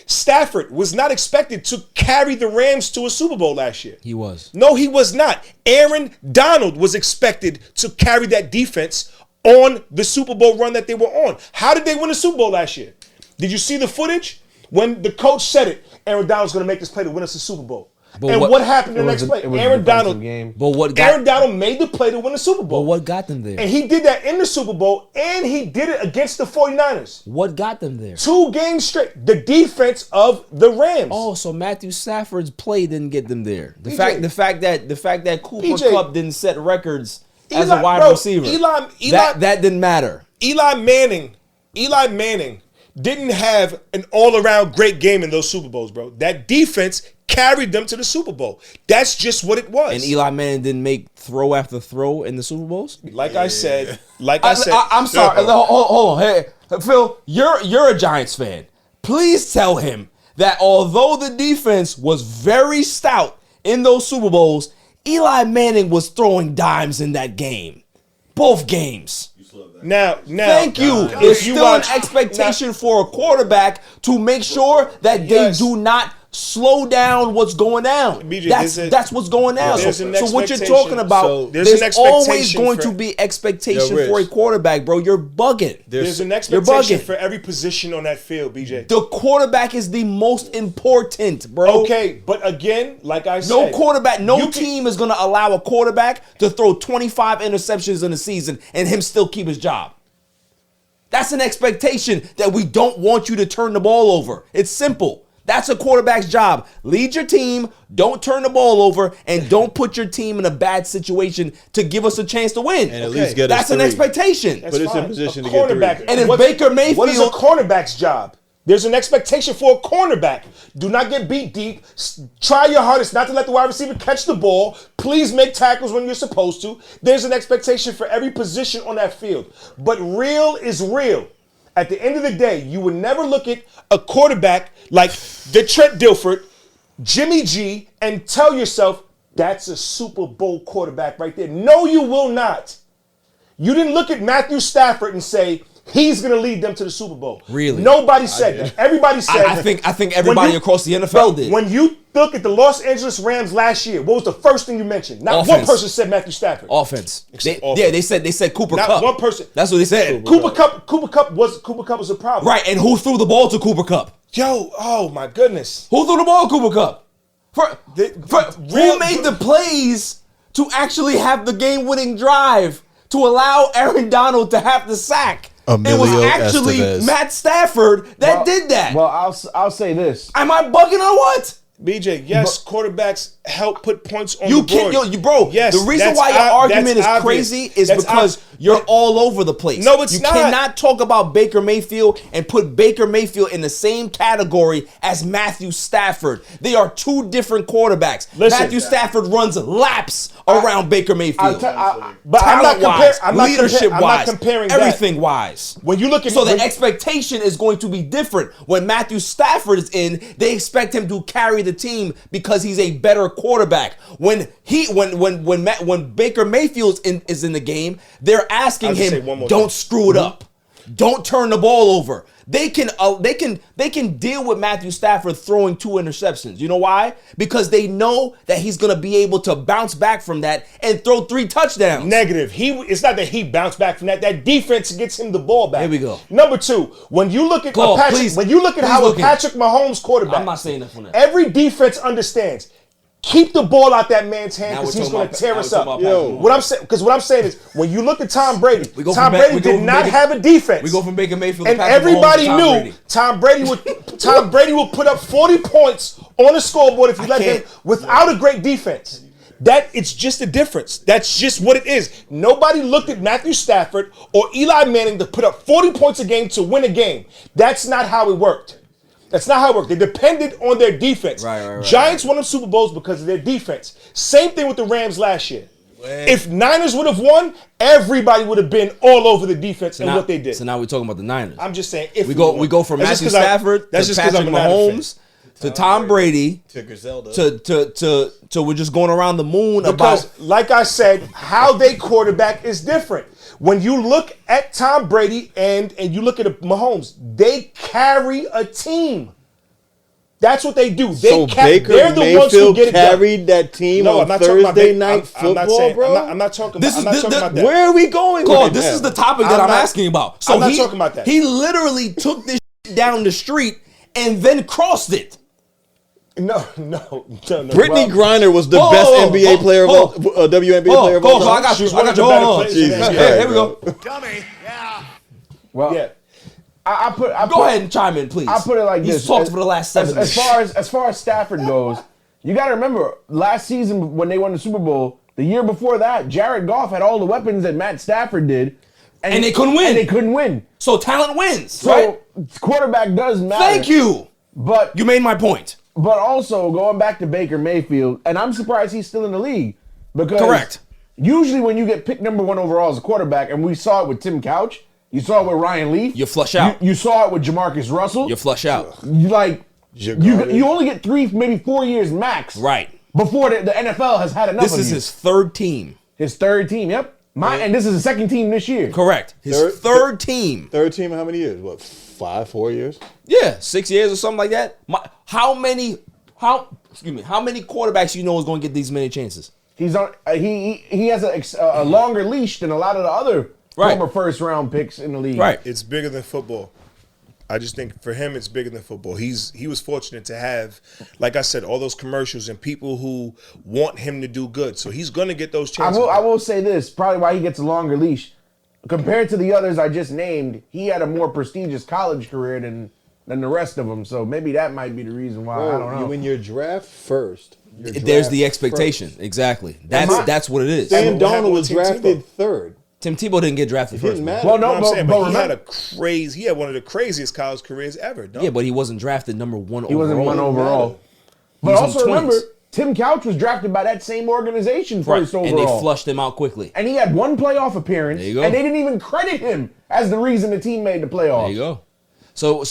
Stafford was not expected to carry the Rams to a Super Bowl last year. He was. No, he was not. Aaron Donald was expected to carry that defense on the Super Bowl run that they were on. How did they win the Super Bowl last year? Did you see the footage? When the coach said it, Aaron Donald's going to make this play to win us the Super Bowl. But and what happened in the next play? Aaron Donald made the play to win the Super Bowl. But what got them there? And he did that in the Super Bowl, and he did it against the 49ers. What got them there? 2 games straight. The defense of the Rams. Oh, so Matthew Stafford's play didn't get them there. The PJ, fact that Cooper PJ, Kupp didn't set records as Eli- a wide bro, receiver. That didn't matter. Eli Manning didn't have an all-around great game in those Super Bowls, bro. That defense carried them to the Super Bowl. That's just what it was. And Eli Manning didn't make throw after throw in the Super Bowls? Like I said, I'm sorry. Hold on. Hey, Phil, you're a Giants fan. Please tell him that although the defense was very stout in those Super Bowls, Eli Manning was throwing dimes in that game. Both games. Now, thank you. There's still an expectation for a quarterback to make sure that they do not slow down what's going down. BJ, that's what's going down. So what you're talking about, there's always going to be expectation for a quarterback, bro. You're bugging. There's an expectation for every position on that field, BJ. The quarterback is the most important, bro. Okay, but again, like I said, no quarterback, no team is going to allow a quarterback to throw 25 interceptions in a season and him still keep his job. That's an expectation that we don't want you to turn the ball over. It's simple. That's a quarterback's job. Lead your team, don't turn the ball over, and don't put your team in a bad situation to give us a chance to win. And at least get us That's an expectation. But it's in position to get 3. And if Baker Mayfield... What is a cornerback's job? There's an expectation for a cornerback. Do not get beat deep. Try your hardest not to let the wide receiver catch the ball. Please make tackles when you're supposed to. There's an expectation for every position on that field. But real is real. At the end of the day, you would never look at a quarterback like the Trent Dilfer, Jimmy G, and tell yourself, that's a Super Bowl quarterback right there. No, you will not. You didn't look at Matthew Stafford and say, he's going to lead them to the Super Bowl. Really? Nobody said that. Everybody said I think everybody across the NFL did. When you look at the Los Angeles Rams last year, what was the first thing you mentioned? Not Offense. one person said Matthew Stafford. Offense. Offense. Yeah, they said Cooper Not Kupp. one person. That's what they said. Cooper Kupp was a problem. Right, and who threw the ball to Cooper Kupp? Yo, oh my goodness. Who threw the ball to Cooper Kupp? Who made the plays to actually have the game-winning drive to allow Aaron Donald to have the sack? It was actually Estevez. Matt Stafford that did that. Well, I'll say this. Am I bugging on what? BJ, yes, quarterbacks help put points on the board. Bro, yes, the reason why your argument is crazy is because you're all over the place. No, it's not. You cannot talk about Baker Mayfield and put Baker Mayfield in the same category as Matthew Stafford. They are two different quarterbacks. Matthew Stafford runs laps around Baker Mayfield. But I'm not comparing that. Everything-wise. When you look at the expectation is going to be different. When Matthew Stafford is in, they expect him to carry the team because he's a better quarterback. When Baker Mayfield is in the game, they're asking him, don't screw it up. Don't turn the ball over. They can deal with Matthew Stafford throwing 2 interceptions. You know why? Because they know that he's going to be able to bounce back from that and throw 3 touchdowns. Negative. It's not that he bounced back from that. That defense gets him the ball back. Here we go. Number 2, when you look at how a Patrick Mahomes quarterback, I'm not saying that for that. Every defense understands. Keep the ball out that man's hand because he's going to tear us up. What I'm saying is, when you look at Tom Brady, Tom Brady did not have a defense. We go from Baker Mayfield, and everybody knew Tom Brady would put up 40 points on the scoreboard if you let him without a great defense. It's just a difference. That's just what it is. Nobody looked at Matthew Stafford or Eli Manning to put up 40 points a game to win a game. That's not how it worked. That's not how it worked. They depended on their defense. Right. Giants won the Super Bowls because of their defense. Same thing with the Rams last year. If Niners would have won, everybody would have been all over the defense and what they did. So now we're talking about the Niners. I'm just saying, if we go from Matthew Stafford to Patrick Mahomes to Tom Brady to Griselda to we're just going around the moon because, like I said, how they quarterback is different. When you look at Tom Brady and you look at Mahomes, they carry a team. That's what they do. They're the ones who get it done. Carried that team on Thursday night football, bro. I'm not talking about that. Where are we going? This is the topic that I'm asking about. So I'm not talking about that. He literally took this down the street and then crossed it. No. Britney Griner was the best NBA player of all, WNBA player of all time. I got you. Here we go. Dummy. Yeah. Well, yeah. Go ahead and chime in, please. I'll put it like this. He's talked for the last 7 minutes. As far as Stafford goes, you got to remember, last season when they won the Super Bowl, the year before that, Jared Goff had all the weapons that Matt Stafford did. And they couldn't win. So talent wins, right? Quarterback does matter. Thank you. But you made my point. But also, going back to Baker Mayfield, and I'm surprised he's still in the league. Because usually when you get picked number 1 overall as a quarterback, and we saw it with Tim Couch, you saw it with Ryan Leaf. You flush out. You saw it with Jamarcus Russell. You flush out. You only get 3, maybe 4 years max. Right. Before the NFL has had enough This of is you. his third team. His third team, yep. And this is his second team this year. Correct. His third team. Third team in how many years? What, 4 years? Yeah, 6 years or something like that. How many quarterbacks you know is going to get these many chances? He's on. He has a longer leash than a lot of the other former first round picks in the league. Right. It's bigger than football. I just think for him, it's bigger than football. He was fortunate to have, like I said, all those commercials and people who want him to do good. So he's going to get those chances. I will say this, probably why he gets a longer leash. Compared to the others I just named, he had a more prestigious college career than the rest of them. So maybe that might be the reason why. I don't know. When you're draft first, there's the expectation. First. Exactly. That's what it is. Sam Darnold was drafted third. Tim Tebow didn't get drafted first. Well, no, he had one of the craziest college careers ever. Yeah, but he wasn't drafted number 1 overall. He wasn't 1 overall. But also remember, Tim Couch was drafted by that same organization first overall. And they flushed him out quickly. And he had 1 playoff appearance. There you go. And they didn't even credit him as the reason the team made the playoffs. There you go. So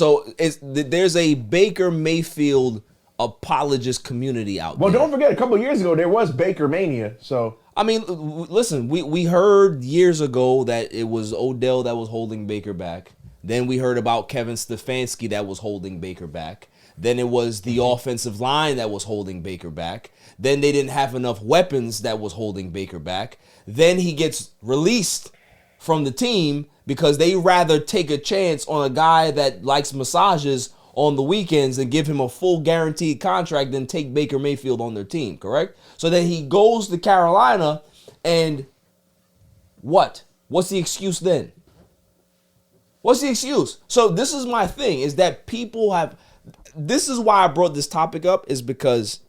there's a Baker Mayfield apologist community out there. Well, don't forget, a couple of years ago, there was Baker Mania. So I mean, listen, we heard years ago that it was Odell that was holding Baker back. Then we heard about Kevin Stefanski that was holding Baker back. Then it was the offensive line that was holding Baker back. Then they didn't have enough weapons that was holding Baker back. Then he gets released from the team because they rather take a chance on a guy that likes massages on the weekends and give him a full guaranteed contract than take Baker Mayfield on their team, correct? So then he goes to Carolina, and what? What's the excuse then? What's the excuse? So this is my thing, is that people have... This is why I brought this topic up, is because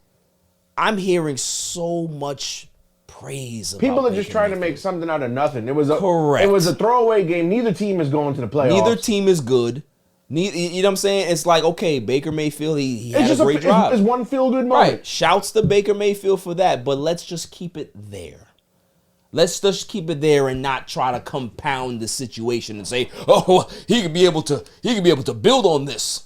I'm hearing so much praise about people are just Baker trying Mayfield. to make something out of nothing. It was a Correct. It was a throwaway game. Neither team is going to the playoffs. Neither team is good. You know what I'm saying? It's like, okay, Baker Mayfield, he had a great drive. It's one feel-good moment. Right. Shouts to Baker Mayfield for that, but let's just keep it there. Let's just keep it there and not try to compound the situation and say, oh, he could be able to build on this.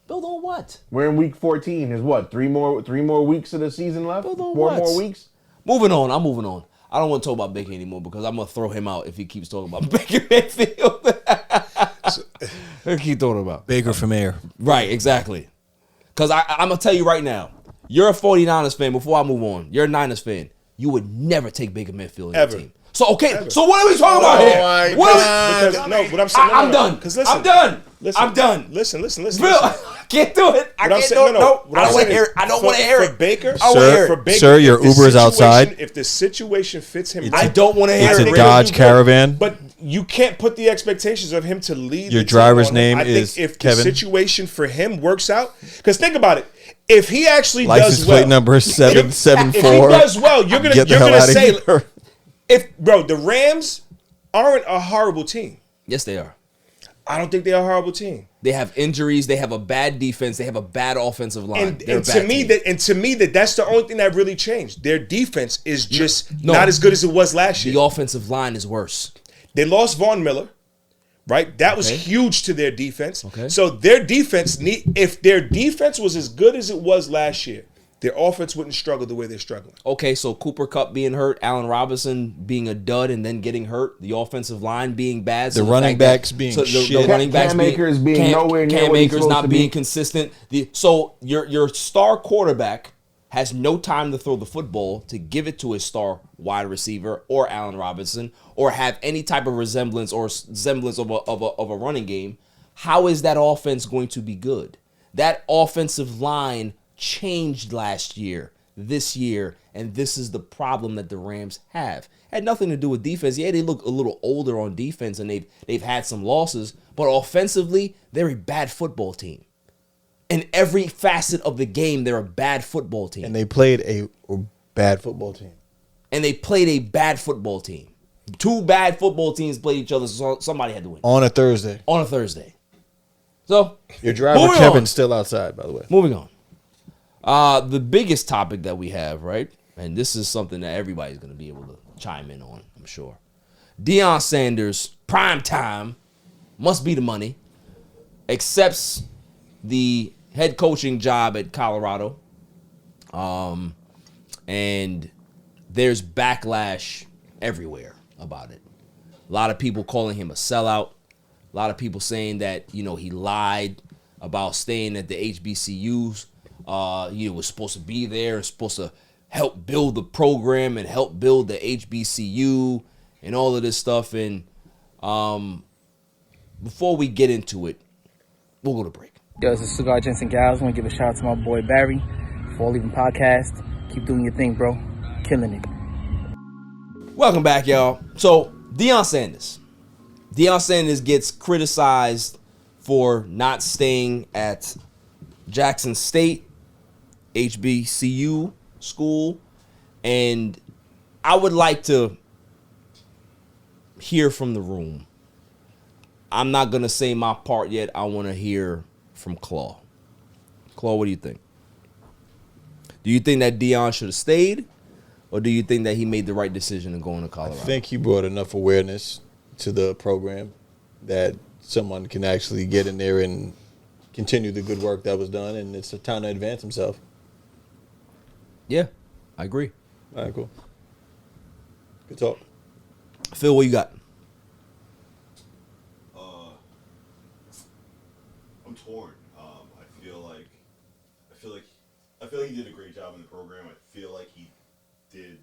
Build on what? We're in week 14. Is what? Three more weeks of the season left? Build on 4 what? more weeks? Moving on. I'm moving on. I don't want to talk about Baker anymore because I'm going to throw him out if he keeps talking about Baker Mayfield. Keep talking about Baker for mayor. Right, exactly. Because I'm going to tell you right now, you're a 49ers fan. Before I move on, you're a Niners fan. You would never take Baker Mayfield in your team. So, okay, so what are we talking about here? What I'm saying, I'm done. I'm done. I'm done. Listen. Bill, I can't do it. I can't do it. No, I don't want to hear it. I don't want to hear it. For Baker, sir, your Uber's outside. If the situation fits him, I don't want to hear it. It's a Dodge Caravan. But you can't put the expectations of him to lead. Your driver's name I is think if Kevin. the situation for him works out, because think about it. If he actually License does plate well, number 774. If he does well, you're gonna say, here. the Rams aren't a horrible team. Yes, they are. I don't think they're a horrible team. They have injuries. They have a bad defense. They have a bad offensive line. And to me, that's the only thing that really changed. Their defense is just not as good as it was last year. The offensive line is worse. They lost Von Miller, right? That was huge to their defense. Okay. So their defense, if their defense was as good as it was last year, their offense wouldn't struggle the way they're struggling. Okay, so Cooper Kupp being hurt, Allen Robinson being a dud and then getting hurt, the offensive line being bad, the running backs being shit, the running backs Cam Akers being nowhere near Cam what he's Akers supposed not to being be. consistent. So your star quarterback has no time to throw the football to give it to his star wide receiver or Allen Robinson or have any type of resemblance or semblance of a running game. How is that offense going to be good? That offensive line changed last year, this year, and this is the problem that the Rams have. Had nothing to do with defense. Yeah, they look a little older on defense and they've had some losses, but offensively, they're a bad football team. In every facet of the game, they're a bad football team. And they played a bad football team. Two bad football teams played each other, so somebody had to win. On a Thursday. So, your driver, Kevin's still outside, by the way. Moving on. The biggest topic that we have, right? And this is something that everybody's going to be able to chime in on, I'm sure. Deion Sanders, prime time, must be the money, accepts head coaching job at Colorado. And there's backlash everywhere about it. A lot of people calling him a sellout. A lot of people saying that, he lied about staying at the HBCUs. He was supposed to be there, supposed to help build the program and help build the HBCU and all of this stuff. And before we get into it, we'll go to break. Yo, this is Cigar Gents and Gals. I want to give a shout out to my boy Barry for leaving podcast. Keep doing your thing, bro. Killing it. Welcome back, y'all. So, Deion Sanders. Deion Sanders gets criticized for not staying at Jackson State, HBCU school. And I would like to hear from the room. I'm not going to say my part yet. I want to hear from Claw. Claw, what do you think? Do you think that Deion should have stayed? Or do you think that he made the right decision in going to Colorado? I think he brought enough awareness to the program that someone can actually get in there and continue the good work that was done, and it's a time to advance himself. Yeah, I agree. All right, cool. Good talk. Phil, what you got? I'm torn. I feel like he did a great job in the program. I feel like he did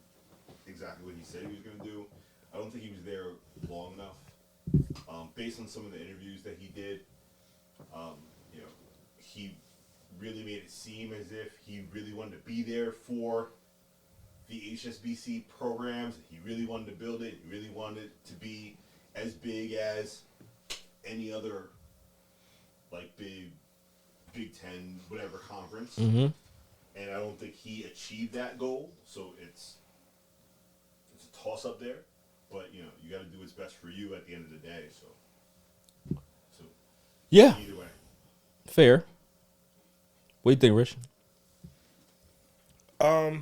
exactly what he said he was going to do. I don't think he was there long enough. Based on some of the interviews that he did, he really made it seem as if he really wanted to be there for the HSBC programs. He really wanted to build it. He really wanted it to be as big as any other, like, Big Ten, whatever conference. Mm-hmm. And I don't think he achieved that goal. So it's a toss up there. But, you got to do what's best for you at the end of the day. So yeah. Either way. Fair. What do you think, Rich? I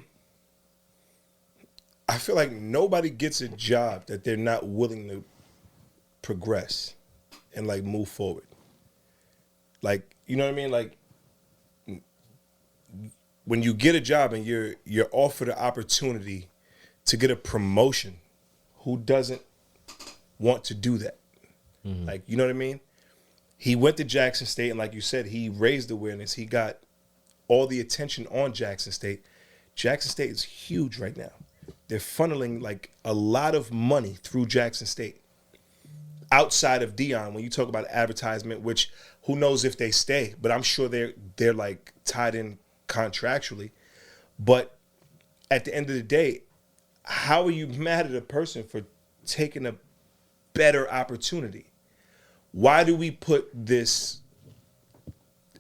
feel like nobody gets a job that they're not willing to progress and, like, move forward. Like, you know what I mean? Like, when you get a job and you're offered an opportunity to get a promotion, who doesn't want to do that? Mm-hmm. Like, you know what I mean? He went to Jackson State, and like you said, he raised awareness. He got all the attention on Jackson State. Jackson State is huge right now. They're funneling, like, a lot of money through Jackson State. Outside of Deion, when you talk about advertisement, which who knows if they stay, but I'm sure they're like tied in contractually. But at the end of the day, how are you mad at a person for taking a better opportunity? Why do we put this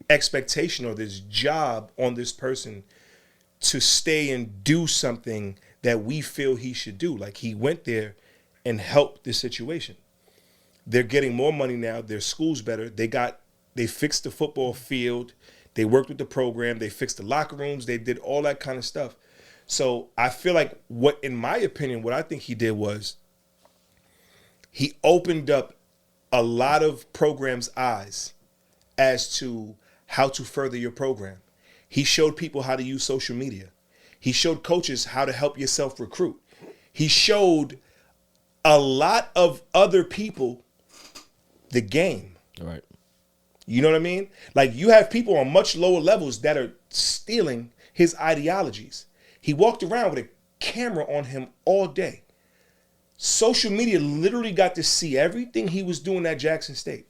expectation or this job on this person to stay and do something that we feel he should do? Like, he went there and helped the situation. They're getting more money now. Their school's better. They fixed the football field. They worked with the program. They fixed the locker rooms. They did all that kind of stuff. So I feel like in my opinion, what I think he did was he opened up a lot of programs' eyes as to how to further your program. He showed people how to use social media. He showed coaches how to help yourself recruit. He showed a lot of other people the game. All right. You know what I mean? Like, you have people on much lower levels that are stealing his ideologies. He walked around with a camera on him all day. Social media literally got to see everything he was doing at Jackson State.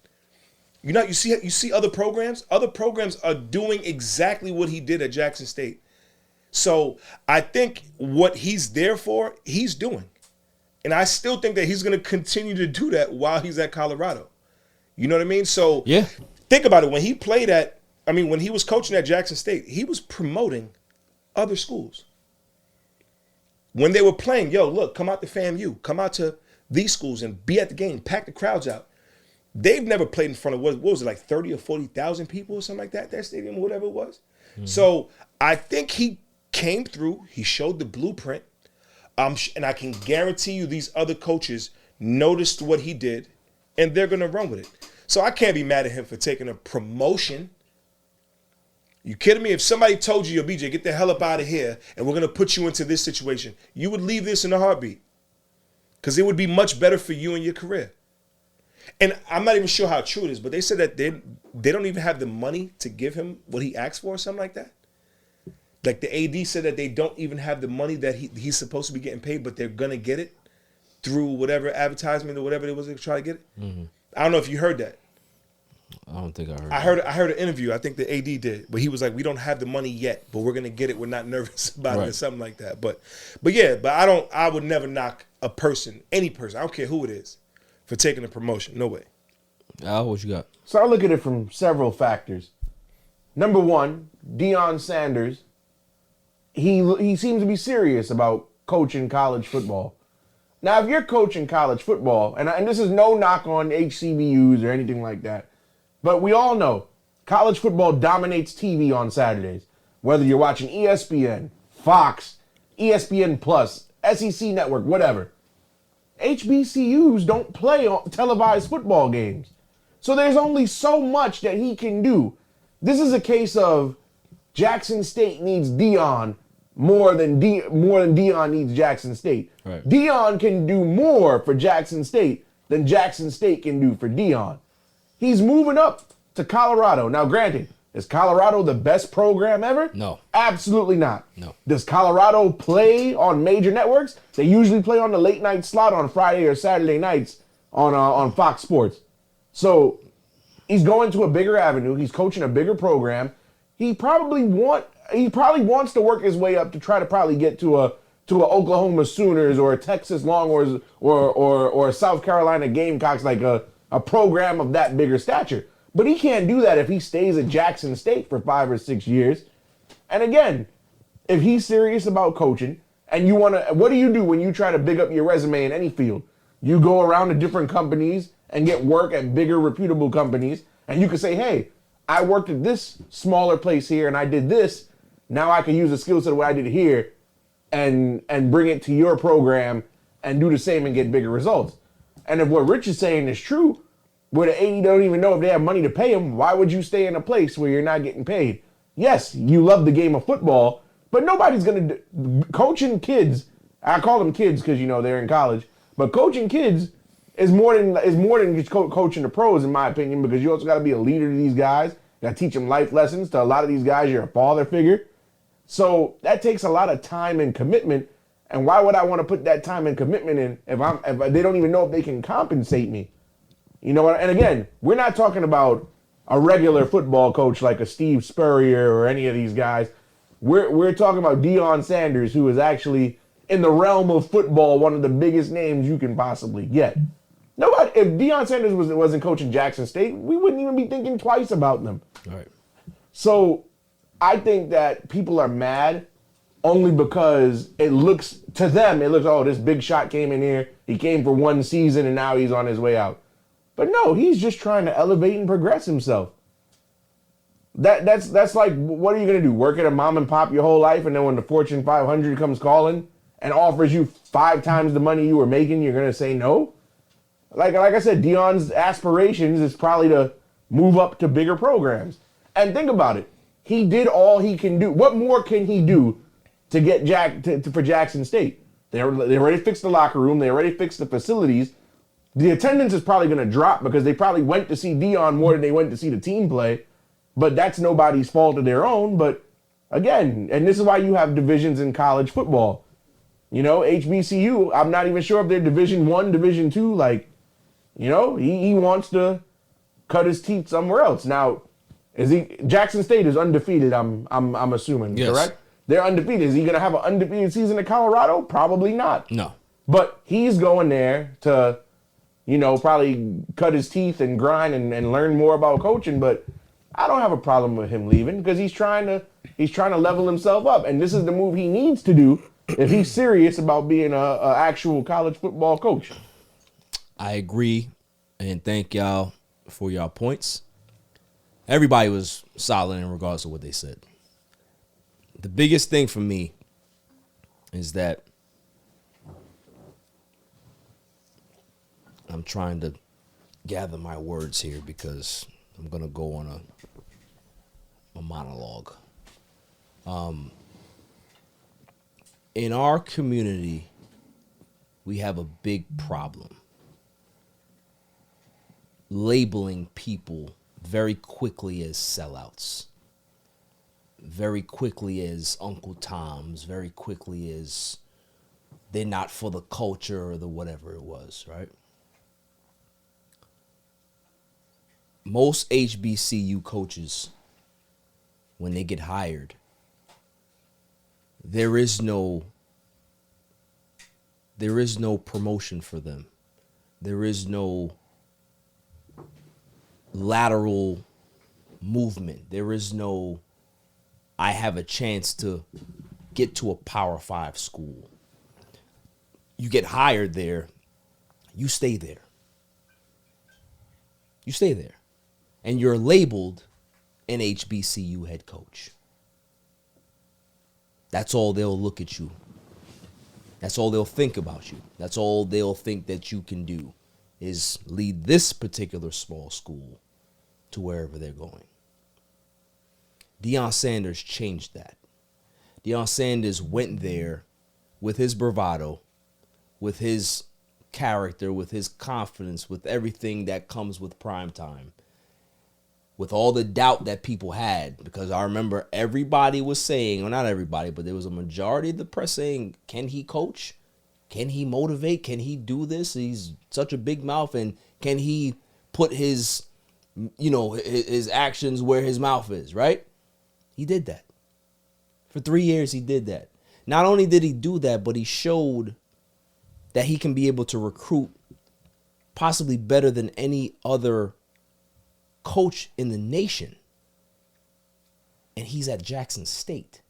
You see other programs? Other programs are doing exactly what he did at Jackson State. So I think what he's there for, he's doing. And I still think that he's going to continue to do that while he's at Colorado. You know what I mean? So yeah. Think about it. When he was coaching at Jackson State, he was promoting other schools. When they were playing, look, come out to FAMU, come out to these schools and be at the game, pack the crowds out. They've never played in front of, what was it, like 30 or 40,000 people or something like that stadium, whatever it was. Mm-hmm. So I think he came through, he showed the blueprint, and I can guarantee you these other coaches noticed what he did, and they're going to run with it. So I can't be mad at him for taking a promotion. You kidding me? If somebody told you, yo, BJ, get the hell up out of here, and we're going to put you into this situation, you would leave this in a heartbeat. Because it would be much better for you and your career. And I'm not even sure how true it is, but they said that they don't even have the money to give him what he asked for or something like that. Like the AD said that they don't even have the money that he's supposed to be getting paid, but they're going to get it through whatever advertisement or whatever it was to try to get it. Mm-hmm. I don't know if you heard that. I don't think I heard. I heard an interview. I think the AD did, but he was like, "We don't have the money yet, but we're gonna get it. We're not nervous about it," or something like that. But yeah, but I would never knock a person, any person, I don't care who it is, for taking a promotion. No way. Al, what you got? So I look at it from several factors. Number one, Deion Sanders. He seems to be serious about coaching college football. Now, if you're coaching college football, and this is no knock on HBCUs or anything like that, but we all know college football dominates TV on Saturdays. Whether you're watching ESPN, Fox, ESPN Plus, SEC Network, whatever. HBCUs don't play televised football games. So there's only so much that he can do. This is a case of Jackson State needs Deion more than Deion needs Jackson State. Right. Deion can do more for Jackson State than Jackson State can do for Deion. He's moving up to Colorado. Now, granted, is Colorado the best program ever? No. Absolutely not. No. Does Colorado play on major networks? They usually play on the late night slot on Friday or Saturday nights on Fox Sports. So he's going to a bigger avenue. He's coaching a bigger program. He probably wants to work his way up to try to probably get to a Oklahoma Sooners or a Texas Longhorns or a South Carolina Gamecocks, like a program of that bigger stature. But he can't do that if he stays at Jackson State for 5 or 6 years. And again, if he's serious about coaching and you want to, what do you do when you try to big up your resume in any field? You go around to different companies and get work at bigger, reputable companies. And you can say, hey, I worked at this smaller place here and I did this. Now I can use the skill set of what I did here and bring it to your program and do the same and get bigger results. And if what Rich is saying is true, where the AD don't even know if they have money to pay him, why would you stay in a place where you're not getting paid? Yes, you love the game of football, but nobody's going to... Coaching kids, I call them kids because, they're in college, but coaching kids is more than just coaching the pros, in my opinion, because you also got to be a leader to these guys. You got to teach them life lessons. To a lot of these guys, you're a father figure. So that takes a lot of time and commitment. And why would I want to put that time and commitment in if they don't even know if they can compensate me? You know what? And again, we're not talking about a regular football coach like a Steve Spurrier or any of these guys. We're talking about Deion Sanders, who is actually in the realm of football one of the biggest names you can possibly get. Nobody, if Deion Sanders wasn't coaching Jackson State, we wouldn't even be thinking twice about them. All right. So I think that people are mad only because it looks, oh, this big shot came in here. He came for one season and now he's on his way out. But no, he's just trying to elevate and progress himself. That's like, what are you going to do? Work at a mom and pop your whole life, and then when the Fortune 500 comes calling and offers you 5 times the money you were making, you're going to say no? Like I said, Deion's aspirations is probably to move up to bigger programs. And think about it. He did all he can do. What more can he do to get for Jackson State? They already fixed the locker room. They already fixed the facilities. The attendance is probably going to drop because they probably went to see Deion more than they went to see the team play. But that's nobody's fault of their own. But again, and this is why you have divisions in college football. HBCU, I'm not even sure if they're Division I, Division II. Like, he wants to cut his teeth somewhere else. Now, Jackson State is undefeated, I'm assuming, yes. Correct? They're undefeated. Is he going to have an undefeated season in Colorado? Probably not. No. But he's going there to... probably cut his teeth and grind and learn more about coaching. But I don't have a problem with him leaving because he's trying to level himself up. And this is the move he needs to do if he's serious about being a actual college football coach. I agree, and thank y'all for y'all points. Everybody was solid in regards to what they said. The biggest thing for me is that I'm trying to gather my words here because I'm going to go on a monologue. In our community, we have a big problem labeling people very quickly as sellouts, very quickly as Uncle Toms, very quickly as they're not for the culture or the whatever it was, right? Most HBCU coaches, when they get hired, there is no promotion for them. There is no lateral movement. There is no, I have a chance to get to a Power 5 school. You get hired there, you stay there. You stay there. And you're labeled an HBCU head coach. That's all they'll look at you. That's all they'll think about you. That's all they'll think that you can do is lead this particular small school to wherever they're going. Deion Sanders changed that. Deion Sanders went there with his bravado, with his character, with his confidence, with everything that comes with prime time, with all the doubt that people had, because I remember everybody was saying, well, not everybody, but there was a majority of the press saying, can he coach? Can he motivate? Can he do this? He's such a big mouth, and can he put his, his actions where his mouth is, right? He did that. For 3 years, he did that. Not only did he do that, but he showed that he can be able to recruit possibly better than any other coach in the nation. And he's at Jackson State.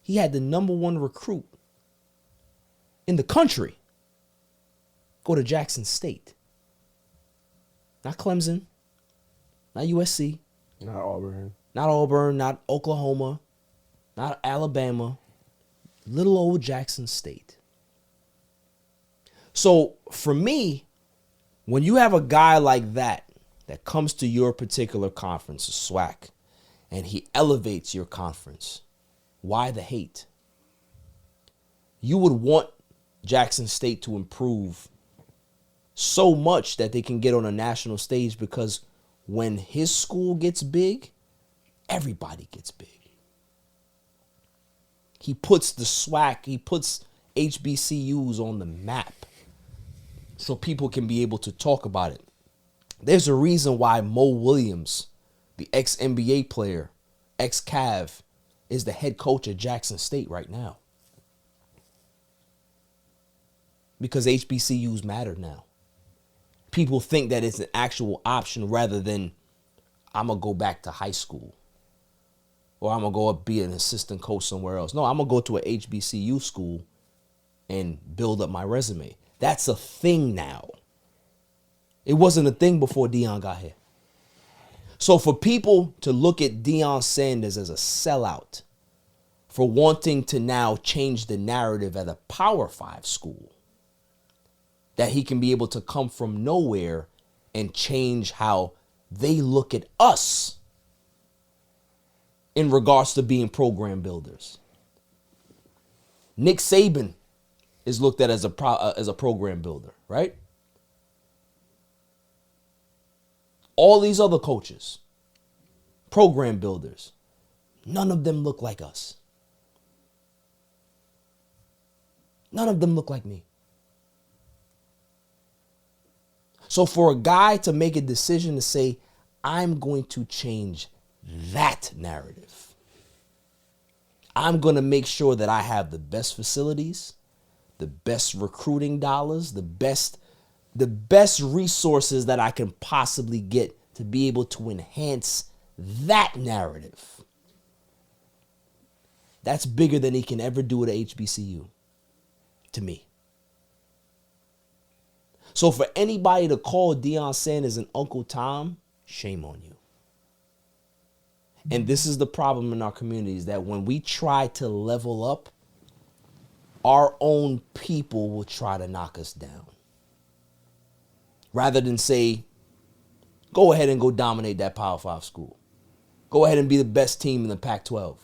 He had the #1 recruit in the country go to Jackson State. Not Clemson, not USC, not Auburn, not Oklahoma, not Alabama, little old Jackson State. So for me, when you have a guy like that comes to your particular conference, SWAC, and he elevates your conference, why the hate? You would want Jackson State to improve so much that they can get on a national stage, because when his school gets big, everybody gets big. He puts the SWAC, he puts HBCUs on the map so people can be able to talk about it. There's a reason why Mo Williams, the ex-NBA player, ex-Cav, is the head coach at Jackson State right now. Because HBCUs matter now. People think that it's an actual option rather than, I'm going to go back to high school, or I'm going to go up be an assistant coach somewhere else. No, I'm going to go to an HBCU school and build up my resume. That's a thing now. It wasn't a thing before Deion got here. So for people to look at Deion Sanders as a sellout for wanting to now change the narrative at a Power 5 school, that he can be able to come from nowhere and change how they look at us in regards to being program builders. Nick Saban is looked at as a program builder, right? All these other coaches, program builders, none of them look like us. None of them look like me. So for a guy to make a decision to say, I'm going to change that narrative, I'm going to make sure that I have the best facilities, the best recruiting dollars, the best resources that I can possibly get to be able to enhance that narrative. That's bigger than he can ever do at a HBCU, to me. So for anybody to call Deion Sanders an Uncle Tom, shame on you. And this is the problem in our communities, that when we try to level up, our own people will try to knock us down. Rather than say, go ahead and go dominate that Power 5 school. Go ahead and be the best team in the Pac-12.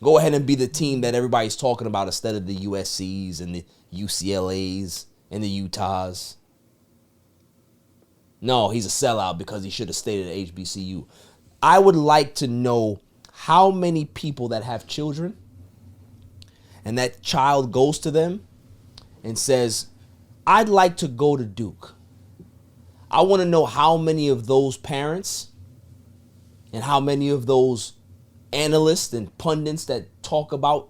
Go ahead and be the team that everybody's talking about instead of the USCs and the UCLAs and the Utahs. No, he's a sellout because he should have stayed at HBCU. I would like to know how many people that have children and that child goes to them and says, I'd like to go to Duke. I want to know how many of those parents and how many of those analysts and pundits that talk about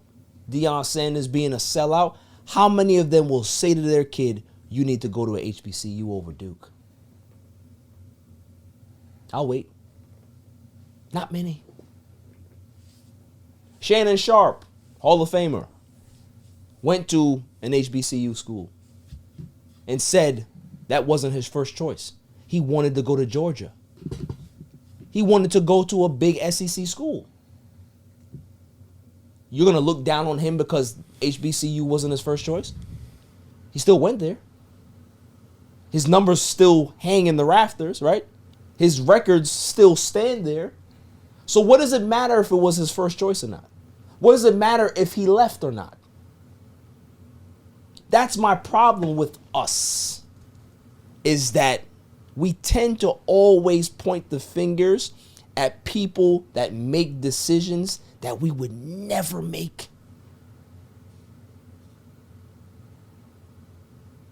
Deion Sanders being a sellout, how many of them will say to their kid, you need to go to a HBCU over Duke? I'll wait. Not many. Shannon Sharp, Hall of Famer, went to an HBCU school and said that wasn't his first choice. He wanted to go to Georgia. He wanted to go to a big SEC school. You're going to look down on him because HBCU wasn't his first choice? He still went there. His numbers still hang in the rafters, right? His records still stand there. So what does it matter if it was his first choice or not? What does it matter if he left or not? That's my problem with us, is that we tend to always point the fingers at people that make decisions that we would never make.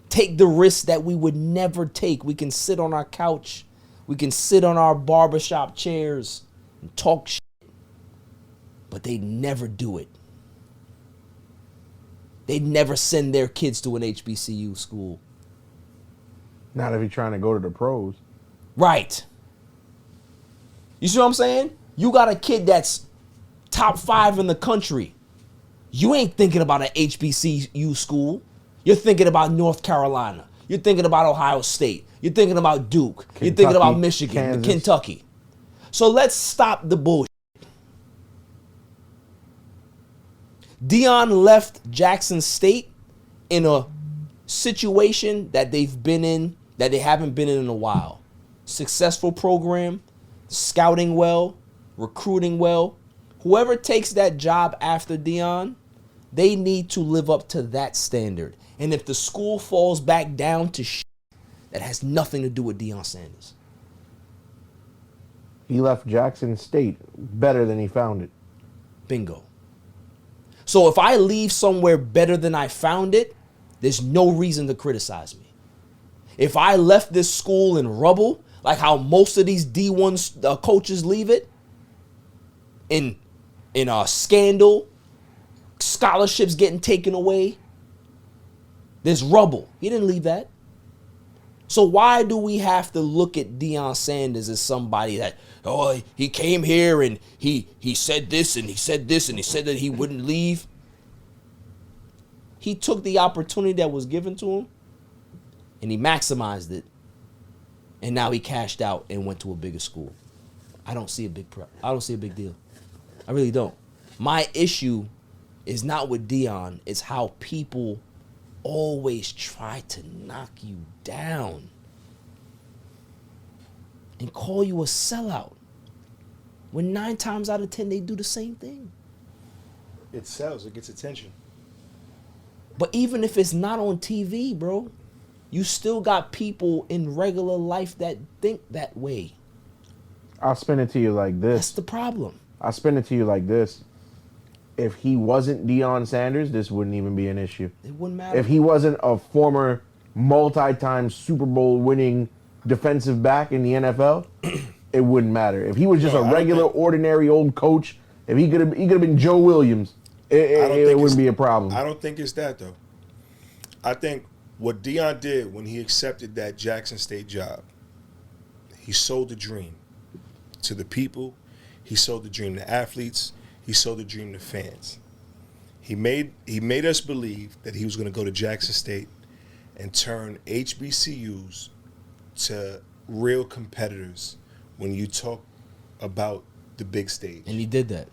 Take the risks that we would never take. We can sit on our couch. We can sit on our barbershop chairs and talk shit, but they never do it. They never send their kids to an HBCU school. Not if you're trying to go to the pros. Right. You see what I'm saying? You got a kid that's top 5 in the country. You ain't thinking about an HBCU school. You're thinking about North Carolina. You're thinking about Ohio State. You're thinking about Duke. Kentucky, you're thinking about Michigan, Kansas. Kentucky. So let's stop the bullshit. Deion left Jackson State in a situation that they've been in, that they haven't been in a while. Successful program, scouting well, recruiting well. Whoever takes that job after Deion, they need to live up to that standard. And if the school falls back down to shit, that has nothing to do with Deion Sanders. He left Jackson State better than he found it. Bingo. So if I leave somewhere better than I found it, there's no reason to criticize me. If I left this school in rubble, like how most of these D1 coaches leave it, in a scandal, scholarships getting taken away, there's rubble. He didn't leave that. So why do we have to look at Deion Sanders as somebody that, oh, he came here and he said this and he said this and he said that he wouldn't leave? He took the opportunity that was given to him and he maximized it. And now he cashed out and went to a bigger school. I don't see a big deal. I really don't. My issue is not with Deion. It's how people always try to knock you down and call you a sellout when 9 times out of 10 they do the same thing. It sells. It gets attention. But even if it's not on TV, bro, you still got people in regular life that think that way. I'll spin it to you like this. That's the problem. I'll spin it to you like this. If he wasn't Deion Sanders, this wouldn't even be an issue. It wouldn't matter. If he wasn't a former multi-time Super Bowl winning defensive back in the NFL, it wouldn't matter. If he was just a regular, ordinary old coach, if he could have been Joe Williams, it wouldn't be a problem. I don't think it's that, though. I think what Deion did when he accepted that Jackson State job, he sold the dream to the people. He sold the dream to athletes. He sold the dream to fans. He made us believe that he was going to go to Jackson State and turn HBCUs to real competitors when you talk about the big stage. And he did that.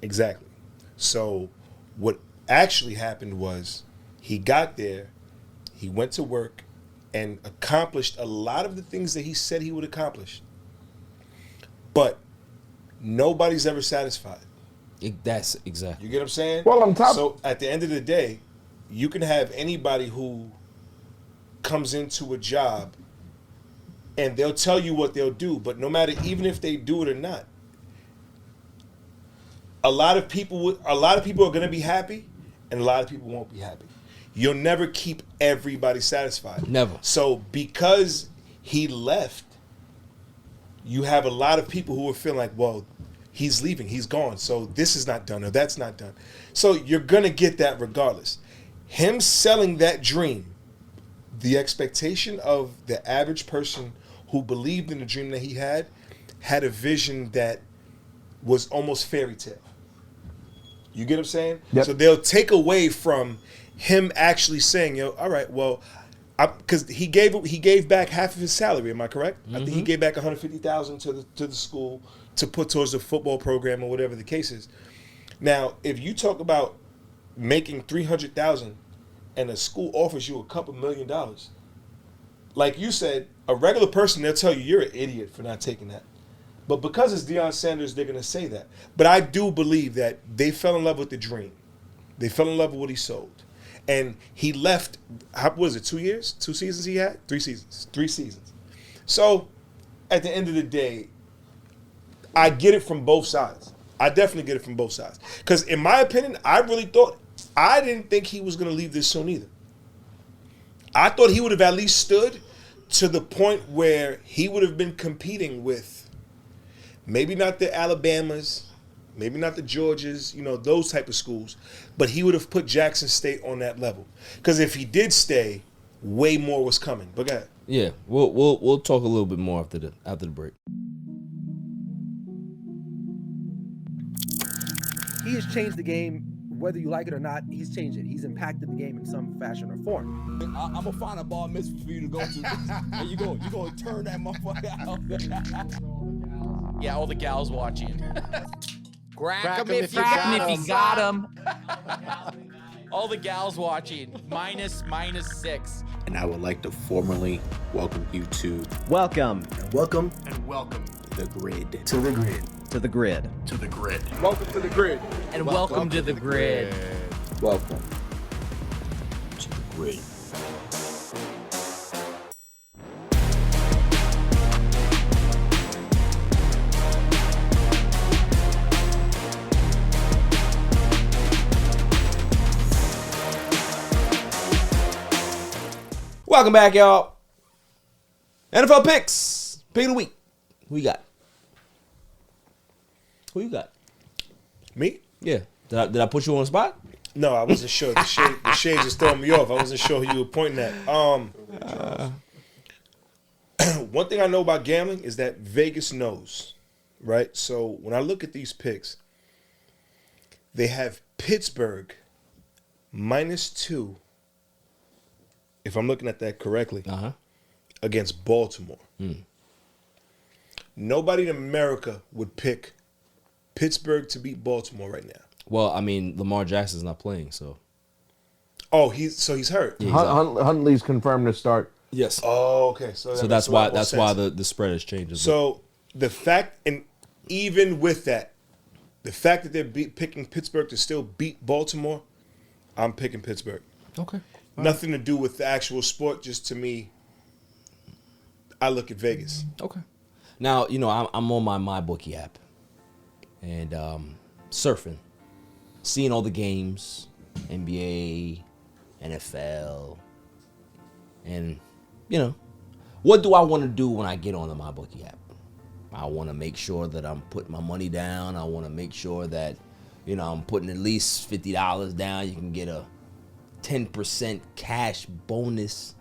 Exactly. So what actually happened was he got there, he went to work, and accomplished a lot of the things that he said he would accomplish. But Nobody's ever satisfied. That's exactly. You get what I'm saying? Well, on top. So at the end of the day, you can have anybody who comes into a job and they'll tell you what they'll do, but no matter, even if they do it or not, a lot of people are going to be happy, and a lot of people won't be happy. You'll never keep everybody satisfied. Never. So because he left, you have a lot of people who are feeling like, well, he's leaving, he's gone, so this is not done or that's not done. So you're going to get that regardless. Him selling that dream, the expectation of the average person who believed in the dream that he had a vision that was almost fairy tale. You get what I'm saying? Yep. So they'll take away from him actually saying, yo, all right, well, because he gave back half of his salary. Am I correct? I think he gave back $150,000 to the school to put towards the football program or whatever the case is. Now, if you talk about making $300,000 and a school offers you a couple $1 million, like you said, a regular person, they'll tell you you're an idiot for not taking that. But because it's Deion Sanders, they're going to say that. But I do believe that they fell in love with the dream. They fell in love with what he sold. And he left, what was it, 2 years? 2 seasons he had? 3 seasons. 3 seasons. So, at the end of the day, I get it from both sides. I definitely get it from both sides. Because in my opinion, I didn't think he was going to leave this soon either. I thought he would have at least stood to the point where he would have been competing with maybe not the Alabamas, maybe not the Georgias, those type of schools, but he would have put Jackson State on that level. Because if he did stay, way more was coming. But go ahead. Yeah, we'll talk a little bit more after the break. He has changed the game, whether you like it or not. He's changed it. He's impacted the game in some fashion or form. I'm gonna find a bar mitzvah for you to go to. And you gonna turn that motherfucker out. Yeah, all the gals watching. Crack him if you got him. All the gals watching. Minus 6. And I would like to formally welcome you to Welcome. Welcome. and welcome the grid. To the grid. To the grid. To the grid. Welcome to the grid. And welcome to the grid. Welcome to the grid. Welcome back, y'all. NFL picks. Pick of the week. Who you got? Who you got? Me? Yeah. Did I put you on the spot? No, I wasn't sure. The shade just throwing me off. I wasn't sure who you were pointing at. One thing I know about gambling is that Vegas knows, right? So when I look at these picks, they have Pittsburgh -2, if I'm looking at that correctly, against Baltimore. Nobody in America would pick Pittsburgh to beat Baltimore right now. Well, I mean, Lamar Jackson's not playing, so. Oh, he's hurt. Yeah, Huntley's confirmed to start. Yes. Oh, okay. So that's why the spread has changed. So the fact, and even with that, the fact that they're picking Pittsburgh to still beat Baltimore, I'm picking Pittsburgh. Okay. Nothing to do with the actual sport. Just to me, I look at Vegas. Okay. Now, I'm on my MyBookie app and surfing, seeing all the games, NBA, NFL, and, what do I want to do when I get on the MyBookie app? I want to make sure that I'm putting my money down. I want to make sure that, I'm putting at least $50 down. You can get a 10% cash bonus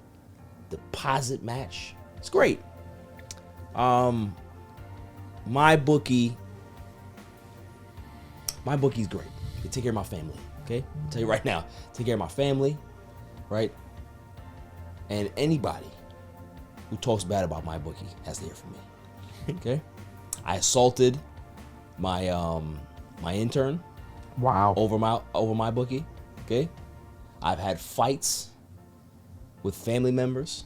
deposit match. It's great. MyBookie's great. They take care of my family, okay? I'll tell you right now, take care of my family, right? And anybody who talks bad about MyBookie has to hear from me, okay? I assaulted my my intern. Wow. Over MyBookie, okay? I've had fights with family members.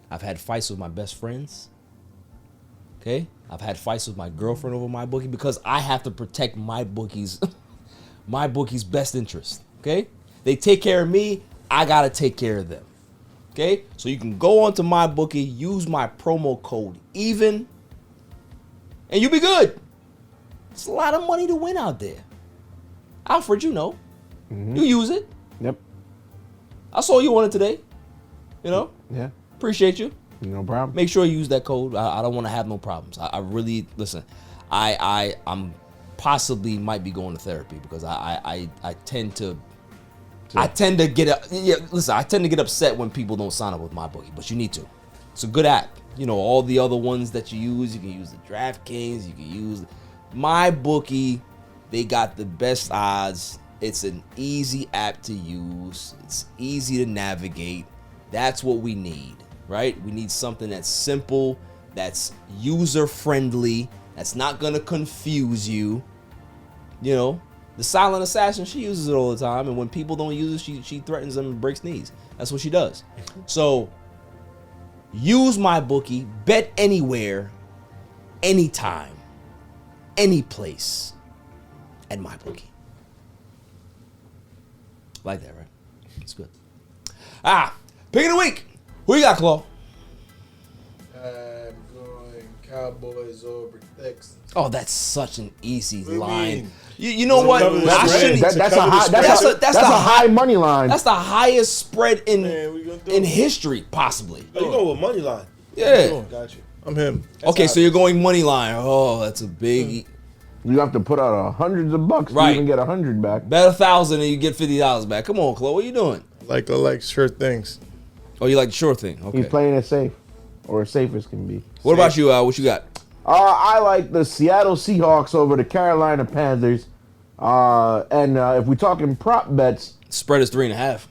I've had fights with my best friends. Okay? I've had fights with my girlfriend over my bookie because I have to protect my bookie's best interest. Okay? They take care of me, I gotta take care of them. Okay? So you can go onto my bookie, use my promo code EVEN, and you'll be good. It's a lot of money to win out there. Alfred, you know. You use it. Yep. I saw you on it today. You know? Yeah. Appreciate you. No problem. Make sure you use that code. I don't want to have no problems. I really, listen, I'm possibly might be going to therapy because I tend to get I tend to get upset when people don't sign up with my bookie, but you need to. It's a good app. You know, all the other ones that you can use the DraftKings, you can use my bookie. They got the best odds. It's an easy app to use. It's easy to navigate. That's what we need, right? We need something that's simple, that's user-friendly, that's not going to confuse you. You know, the silent assassin, she uses it all the time, and when people don't use it, she threatens them and breaks knees. That's what she does. So, use my bookie, bet anywhere, anytime, any place at my bookie. Like that, right? It's good. Pick of the week. Who you got, Claw? I'm going Cowboys over Texans. Oh, that's such an easy What do you line. mean? You know what? I shouldn't. That's a high money line. That's the highest spread in history, possibly. Oh, you go with money line. Yeah. Got you. I'm him. Okay, so you're going money line. Oh, that's a big. You have to put out hundreds of bucks to even get 100 back. Bet 1,000 and you get $50 back. Come on, Chloe, what are you doing? I like sure things. Oh, you like the sure thing? Okay. He's playing it safe, or as safe as can be. What about you? What you got? I like the Seattle Seahawks over the Carolina Panthers. And if we're talking prop bets, spread is 3.5.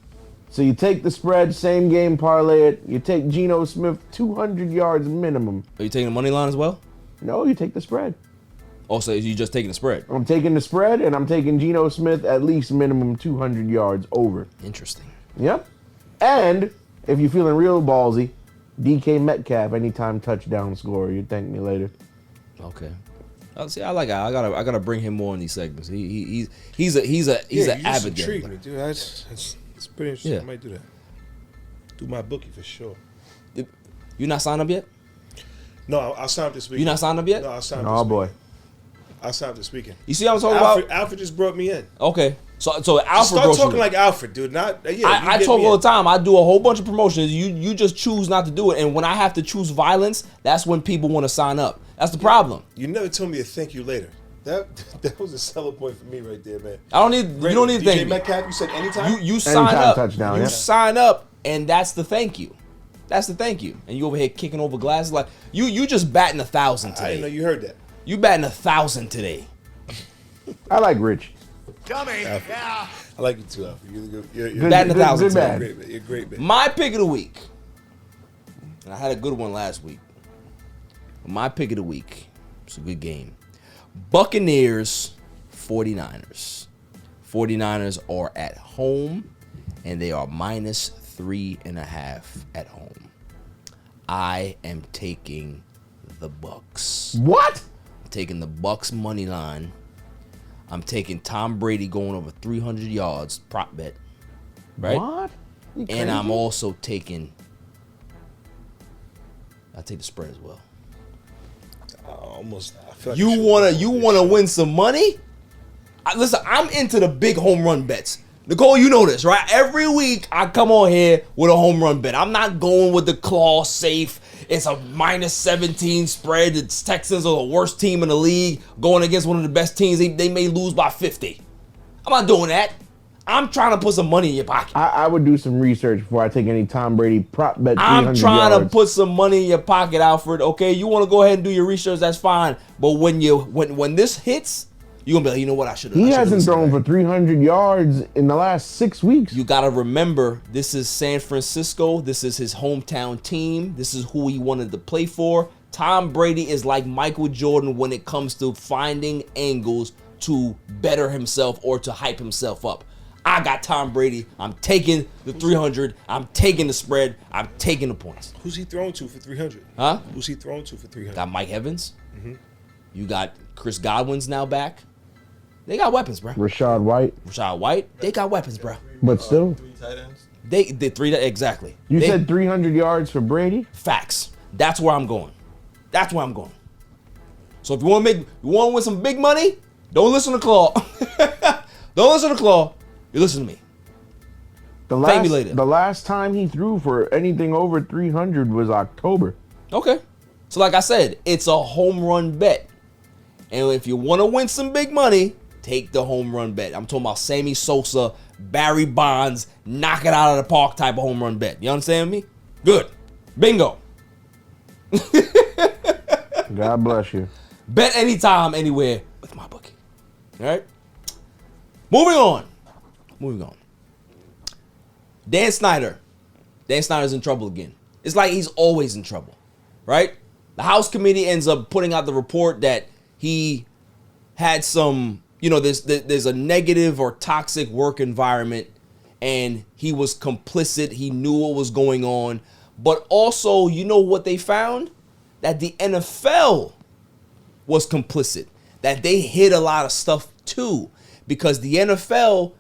So you take the spread, same game parlay it. You take Geno Smith 200 yards minimum. Are you taking the money line as well? No, you take the spread. Oh, so you just taking the spread? I'm taking the spread, and I'm taking Geno Smith at least minimum 200 yards over. Interesting. Yep. And if you're feeling real ballsy, DK Metcalf anytime touchdown scorer. You thank me later. Okay. See, I like it. I gotta bring him more in these segments. He's an avid gambler. gambler. Dude, it's pretty interesting. Yeah. I might do that. Do my bookie for sure. You not signed up yet? No, I'll sign up this weekend. You not signed up yet? No, I'll sign up Oh, this boy. weekend. I'll sign up this weekend. You see what I'm talking about? Alfred just brought me in. Okay. So Alfred Start brought talking you like Alfred, dude. Not I talk all the time. I do a whole bunch of promotions. You just choose not to do it. And when I have to choose violence, that's when people want to sign up. That's the problem. You never told me to thank you later. That was a selling point for me right there, man. You don't need to thank me. Metcalf, you said anytime? You sign up. Touchdown, you yeah. sign up, and that's the thank you. That's the thank you. And you over here kicking over glasses like you just batting 1,000 today. I didn't know you heard that. You batting 1,000 today. I like Rich. Coming. Yeah. I like you too, Alfred. You're batting 1,000 good today. man. Great, man. You're great, man. My pick of the week, and I had a good one last week. My pick of the week, it's a good game. Buccaneers, 49ers. 49ers are at home, and they are minus 3.5 at home. I am taking the Bucks. What? I'm taking the Bucks money line. I'm taking Tom Brady going over 300 yards, prop bet. Right? What? You And I'm crazy? also taking. I take the spread as well. Almost. I feel like You wanna win some money? Listen, I'm into the big home run bets. Nicole, you know this, right? Every week I come on here with a home run bet. I'm not going with the claw safe. It's a minus 17 spread. The Texans are the worst team in the league going against one of the best teams. They may lose by 50. I'm not doing that. I'm trying to put some money in your pocket. I would do some research before I take any Tom Brady prop bet. I'm trying yards. to put some money in your pocket, Alfred. Okay, you want to go ahead and do your research? That's fine. But when this hits, you're gonna be like, you know what? I should. He hasn't thrown for 300 yards in the last 6 weeks. You gotta remember, this is San Francisco. This is his hometown team. This is who he wanted to play for. Tom Brady is like Michael Jordan when it comes to finding angles to better himself or to hype himself up. I got Tom Brady. I'm taking the 300. I'm taking the spread. I'm taking the points. Who's he thrown to for 300? Huh? Who's he thrown to for 300? Got Mike Evans. You got Chris Godwin's now back. They got weapons, bro. Rashad White. They got weapons, bro. But still. They three exactly. You said 300 yards for Brady? Facts. That's where I'm going. So if you want to win some big money, don't listen to Claw. Don't listen to Claw. You listen to me. The last time he threw for anything over 300 was October. Okay. So like I said, it's a home run bet. And if you want to win some big money, take the home run bet. I'm talking about Sammy Sosa, Barry Bonds, knock it out of the park type of home run bet. You understand me? Good. Bingo. God bless you. Bet anytime, anywhere with my bookie. All right? Moving on. Dan Snyder. Dan Snyder's in trouble again. It's like he's always in trouble, right? The House committee ends up putting out the report that he had some, there's a negative or toxic work environment and he was complicit. He knew what was going on. But also, you know what they found? That the NFL was complicit. That they hid a lot of stuff too. Because the NFL,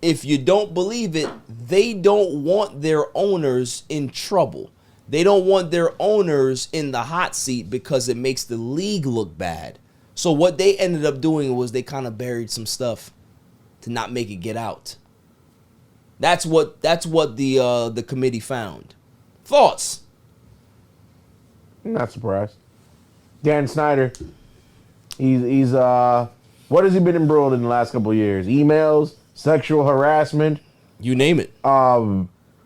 if you don't believe it, they don't want their owners in trouble. They don't want their owners in the hot seat because it makes the league look bad. So what they ended up doing was they kind of buried some stuff to not make it get out. That's what the committee found. Thoughts? Not surprised. Dan Snyder, he's what has he been embroiled in the last couple of years? Emails, sexual harassment, you name it.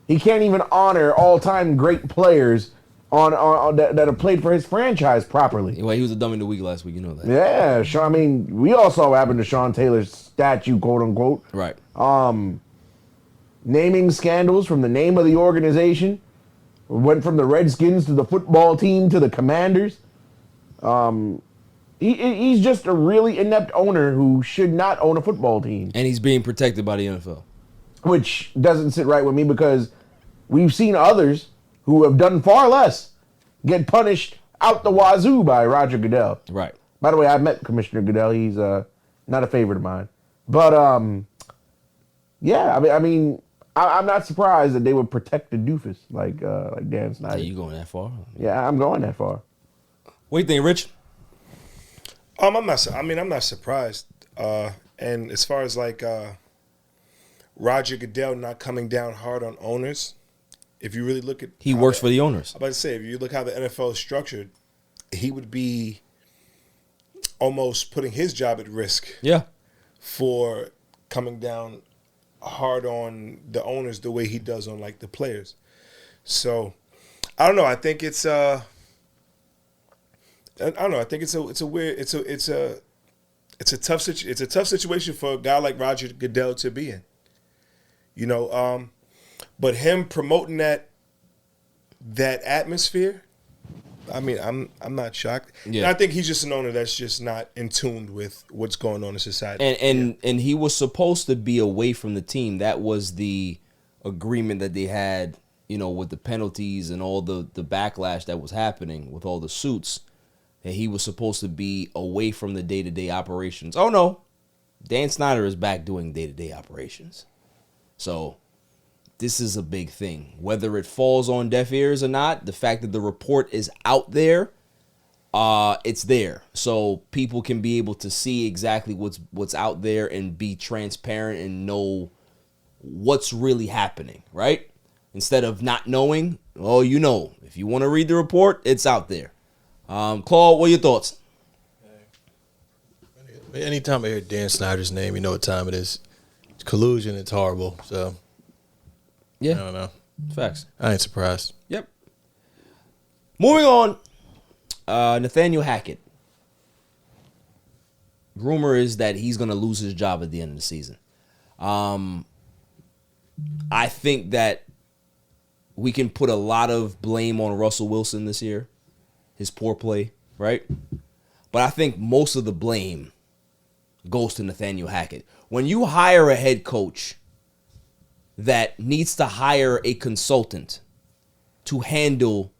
He can't even honor all-time great players on that have played for his franchise properly. Well, he was a dummy of the week last week. You know that. Yeah, I mean, we all saw what happened to Sean Taylor's statue, quote unquote. Right. Naming scandals from the name of the organization. Went from the Redskins to the football team to the Commanders. He's just a really inept owner who should not own a football team. And he's being protected by the NFL. Which doesn't sit right with me because we've seen others who have done far less get punished out the wazoo by Roger Goodell. Right. By the way, I've met Commissioner Goodell. He's not a favorite of mine. But, yeah, I mean, I'm not surprised that they would protect the doofus like Dan Snyder. Yeah, you going that far? Yeah, I'm going that far. What do you think, Rich? I'm not surprised. And as far as Roger Goodell not coming down hard on owners, if you really look at he works for the owners. I'm about to say, if you look how the NFL is structured, he would be almost putting his job at risk. Yeah. For coming down hard on the owners the way he does on the players. So I don't know. I think it's I don't know. I think it's a tough situation for a guy like Roger Goodell to be in. But him promoting that atmosphere, I mean, I'm not shocked. Yeah. And I think he's just an owner that's just not in tune with what's going on in society. And he was supposed to be away from the team. That was the agreement that they had, with the penalties and all the backlash that was happening with all the suits. And he was supposed to be away from the day-to-day operations. Oh, no. Dan Snyder is back doing day-to-day operations. So this is a big thing. Whether it falls on deaf ears or not, the fact that the report is out there, it's there. So people can be able to see exactly what's out there and be transparent and know what's really happening, right? Instead of not knowing, if you want to read the report, it's out there. Claude, what are your thoughts? Anytime I hear Dan Snyder's name, you know what time it is. It's collusion. It's horrible. So, yeah, I don't know. Facts. I ain't surprised. Yep. Moving on. Nathaniel Hackett. Rumor is that he's going to lose his job at the end of the season. I think that we can put a lot of blame on Russell Wilson this year. His poor play, right? But I think most of the blame goes to Nathaniel Hackett. When you hire a head coach that needs to hire a consultant to handle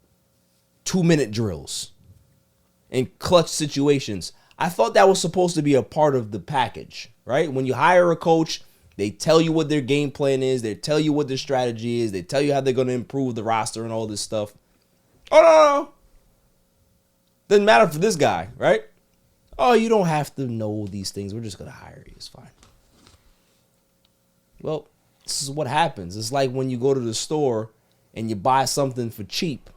2-minute drills, in clutch situations. I thought that was supposed to be a part of the package, right? When you hire a coach, they tell you what their game plan is. They tell you what their strategy is. They tell you how they're going to improve the roster and all this stuff. Oh, no. Doesn't matter for this guy, right? Oh, you don't have to know these things. We're just going to hire you. It's fine. Well, this is what happens. It's like when you go to the store and you buy something for cheap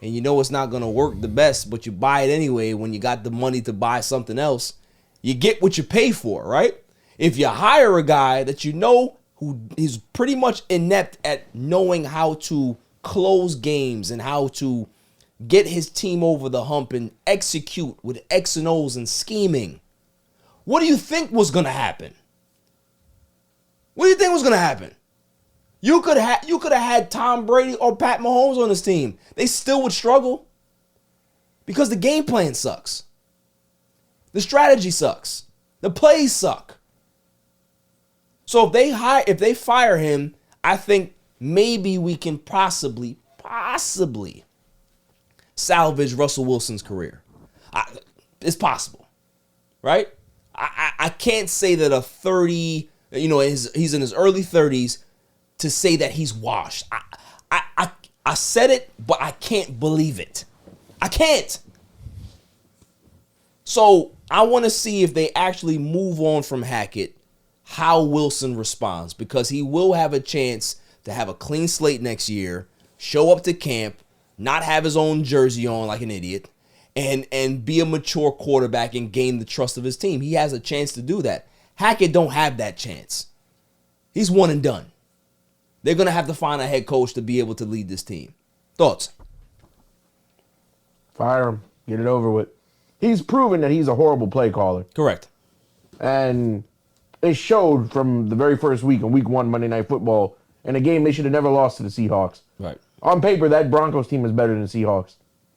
and you know it's not going to work the best, but you buy it anyway when you got the money to buy something else. You get what you pay for, right? If you hire a guy that you know who is pretty much inept at knowing how to close games and how to get his team over the hump and execute with X and O's and scheming, what do you think was going to happen? What do you think was going to happen? You could have had Tom Brady or Pat Mahomes on this team. They still would struggle because the game plan sucks. The strategy sucks. The plays suck. So if they fire him, I think maybe we can possibly salvage Russell Wilson's career. It's possible, right? I can't say that a 30, he's in his early 30s to say that he's washed. I said it, but I can't believe it. I can't. So I want to see if they actually move on from Hackett, how Wilson responds, because he will have a chance to have a clean slate next year, show up to camp, not have his own jersey on like an idiot, and be a mature quarterback and gain the trust of his team. He has a chance to do that. Hackett don't have that chance. He's one and done. They're going to have to find a head coach to be able to lead this team. Thoughts? Fire him. Get it over with. He's proven that he's a horrible play caller. Correct. And it showed from the very first week in week 1 Monday Night Football in a game they should have never lost to the Seahawks. Right. On paper, that Broncos team is better than the Seahawks.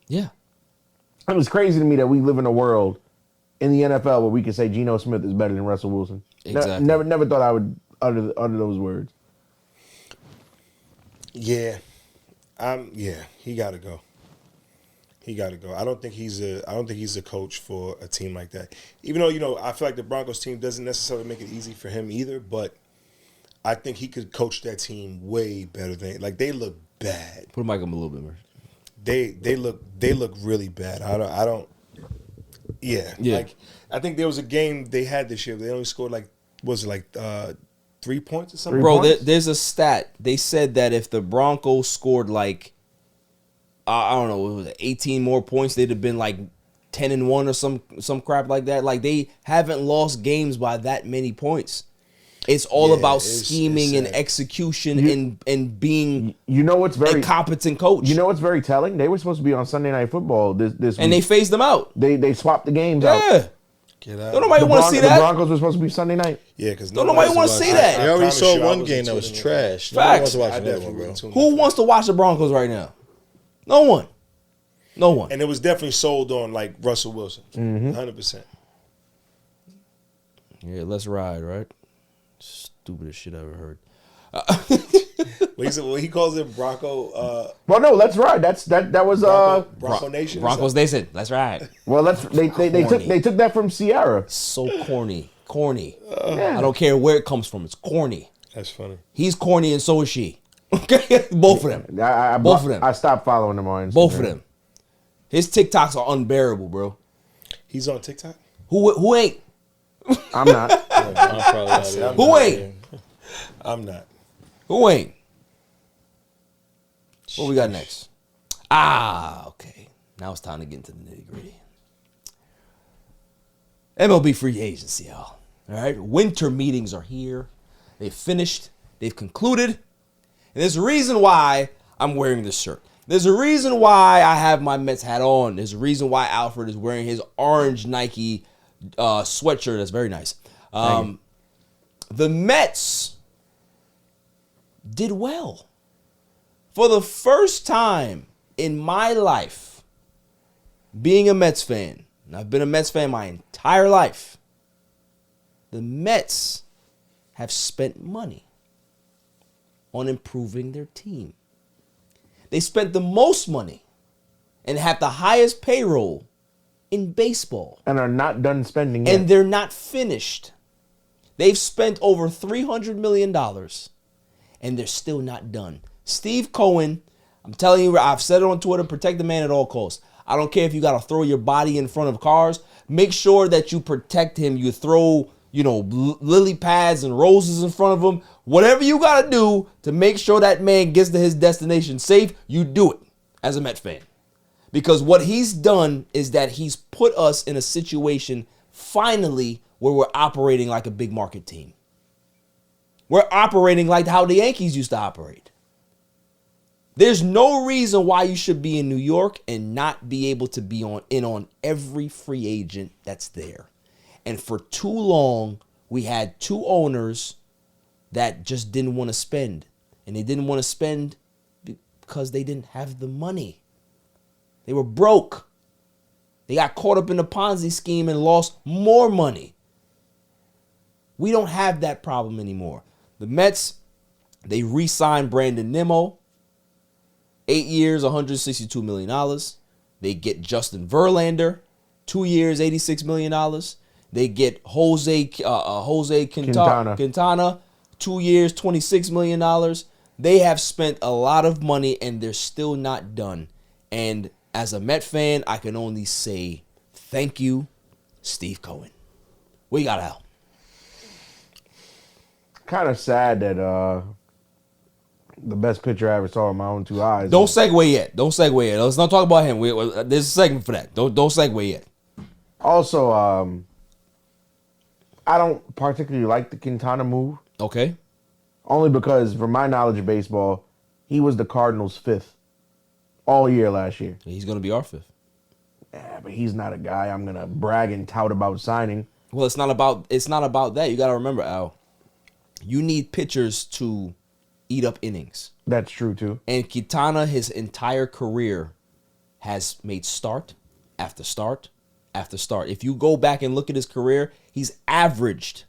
Yeah. It was crazy to me that we live in a world in the NFL where we could say Geno Smith is better than Russell Wilson. Exactly. Never thought I would utter those words. Yeah. He got to go. He got to go. I don't think he's a coach for a team like that. Even though, I feel like the Broncos team doesn't necessarily make it easy for him either, but I think he could coach that team way better than they look bad. Put the mic up a little bit more. They look really bad. I don't. Yeah. I think there was a game they had this year. They only scored 3 points or something. Bro, there's a stat. They said that if the Broncos scored I don't know, what was it, 18 more points, they'd have been 10-1 or some crap like that. They haven't lost games by that many points. It's all about scheming and execution and being what's very a competent coach. You know what's very telling? They were supposed to be on Sunday Night Football this week. And they phased them out. They swapped the games out. Get out. Don't nobody want to see that. The Broncos were supposed to be Sunday night. Yeah, because don't nobody want to see that. I already saw one game that was trash. Nobody wants to watch another one, bro. Who wants to watch the Broncos right now? No one. No one. And it was definitely sold on Russell Wilson. 100%. Yeah, let's ride, right? Stupidest shit I ever heard. Well, he calls it Bronco. Well, no, let's ride. That was Bronco Nation. Broncos Nation. Let's ride. Well, they took that from Sierra. So corny. I don't care where it comes from. It's corny. That's funny. He's corny and so is she. Okay, both of them. Both of them. I stopped following them on Instagram. Both of them. His TikToks are unbearable, bro. He's on TikTok? Who ain't? I'm not. Who ain't? I'm not. Who ain't? What we got next? Okay. Now it's time to get into the nitty gritty. MLB Free Agency, y'all. All right. Winter meetings are here. They've finished. They've concluded. And there's a reason why I'm wearing this shirt. There's a reason why I have my Mets hat on. There's a reason why Alfred is wearing his orange Nike sweatshirt. That's very nice. The Mets did well. For the first time in my life, being a Mets fan, and I've been a Mets fan my entire life, the Mets have spent money on improving their team. They spent the most money and have the highest payroll in baseball. And are not done spending And yet. they're not finished. They've spent over $300 million, and they're still not done. Steve Cohen, I'm telling you, I've said it on Twitter, protect the man at all costs. I don't care if you got to throw your body in front of cars. Make sure that you protect him. You throw, lily pads and roses in front of him. Whatever you got to do to make sure that man gets to his destination safe, you do it as a Met fan. Because what he's done is that he's put us in a situation finally where we're operating like a big market team. We're operating like how the Yankees used to operate. There's no reason why you should be in New York and not be able to be on every free agent that's there. And for too long, we had two owners that just didn't want to spend. And they didn't want to spend because they didn't have the money. They were broke. They got caught up in the Ponzi scheme and lost more money. We don't have that problem anymore. The Mets, they re-signed Brandon Nimmo. 8 years, $162 million. They get Justin Verlander, 2 years, $86 million. They get Jose Quintana, 2 years, $26 million. They have spent a lot of money, and they're still not done. And as a Met fan, I can only say thank you, Steve Cohen. We got out. Kind of sad that the best pitcher I ever saw with my own two eyes. Don't segue yet. Let's not talk about him. There's a segment for that. Don't segue yet. Also, I don't particularly like the Quintana move. Okay. Only because, from my knowledge of baseball, he was the Cardinals' fifth all year last year. He's going to be our fifth. Yeah, but he's not a guy I'm going to brag and tout about signing. Well, it's not about that. You got to remember, Al, you need pitchers to eat up innings. That's true, too. And Quintana, his entire career, has made start after start after start. If you go back and look at his career, he's averaged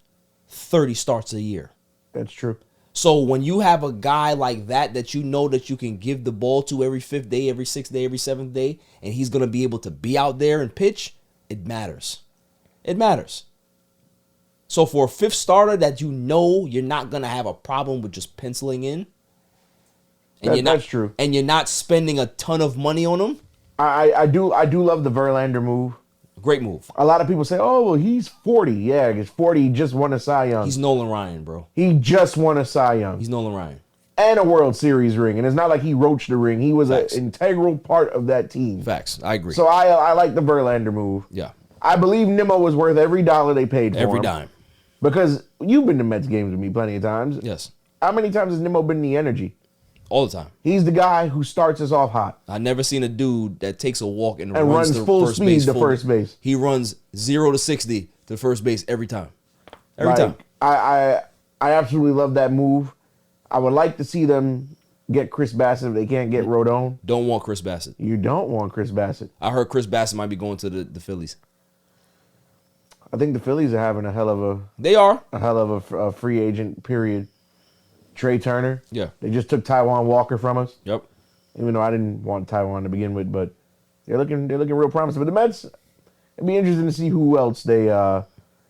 30 starts a year. That's true. So when you have a guy like that you know that you can give the ball to every fifth day, every sixth day, every seventh day, and he's going to be able to be out there and pitch, it matters. It matters. So for a fifth starter that you know you're not going to have a problem with just penciling in, and that's true. And you're not spending a ton of money on him. I do love the Verlander move. Great move. A lot of people say, oh, well, he's 40. Yeah, he's 40. He just won a Cy Young. He's Nolan Ryan, bro. He just won a Cy Young. He's Nolan Ryan. And a World Series ring. And it's not like he roached the ring. He was an integral part of that team. Facts. I agree. So I like the Verlander move. Yeah. I believe Nimmo was worth every dollar they paid for him. Every dime. Because you've been to Mets games with me plenty of times. Yes. How many times has Nimmo been in the energy? All the time. He's the guy who starts us off hot. I've never seen a dude that takes a walk and runs to full first speed base to first base. He runs 0 to 60 to first base every time. Every time. I absolutely love that move. I would like to see them get Chris Bassett if they can't get Rodon. Don't want Chris Bassett. You don't want Chris Bassett. I heard Chris Bassett might be going to the Phillies. I think the Phillies are having a hell of a free agent period. Trey Turner. Yeah. They just took Taiwan Walker from us. Yep. Even though I didn't want Taiwan to begin with, but they're looking real promising. But the Mets, it'd be interesting to see who else they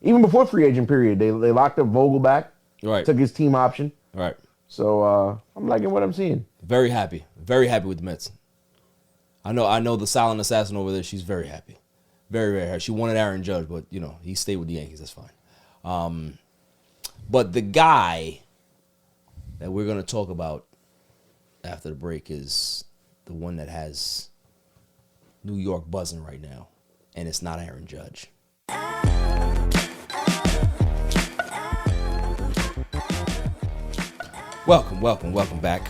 even before free agent period, they locked up Vogelback. Right. Took his team option. Right. So I'm liking what I'm seeing. Very happy. Very happy with the Mets. I know the silent assassin over there, she's very happy. Very, very happy. She wanted Aaron Judge, but he stayed with the Yankees. That's fine. But the guy that we're going to talk about after the break is the one that has New York buzzing right now, and it's not Aaron Judge. Welcome back.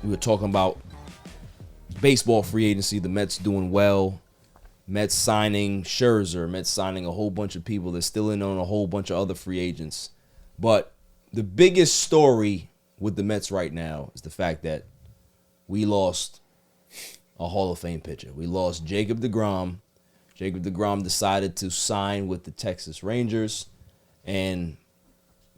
We were talking about baseball free agency, the Mets doing well, Mets signing Scherzer, Mets signing a whole bunch of people. They're still in on a whole bunch of other free agents. But the biggest story with the Mets right now is the fact that we lost a Hall of Fame pitcher. We lost Jacob Degrom. Jacob Degrom decided to sign with the Texas Rangers, and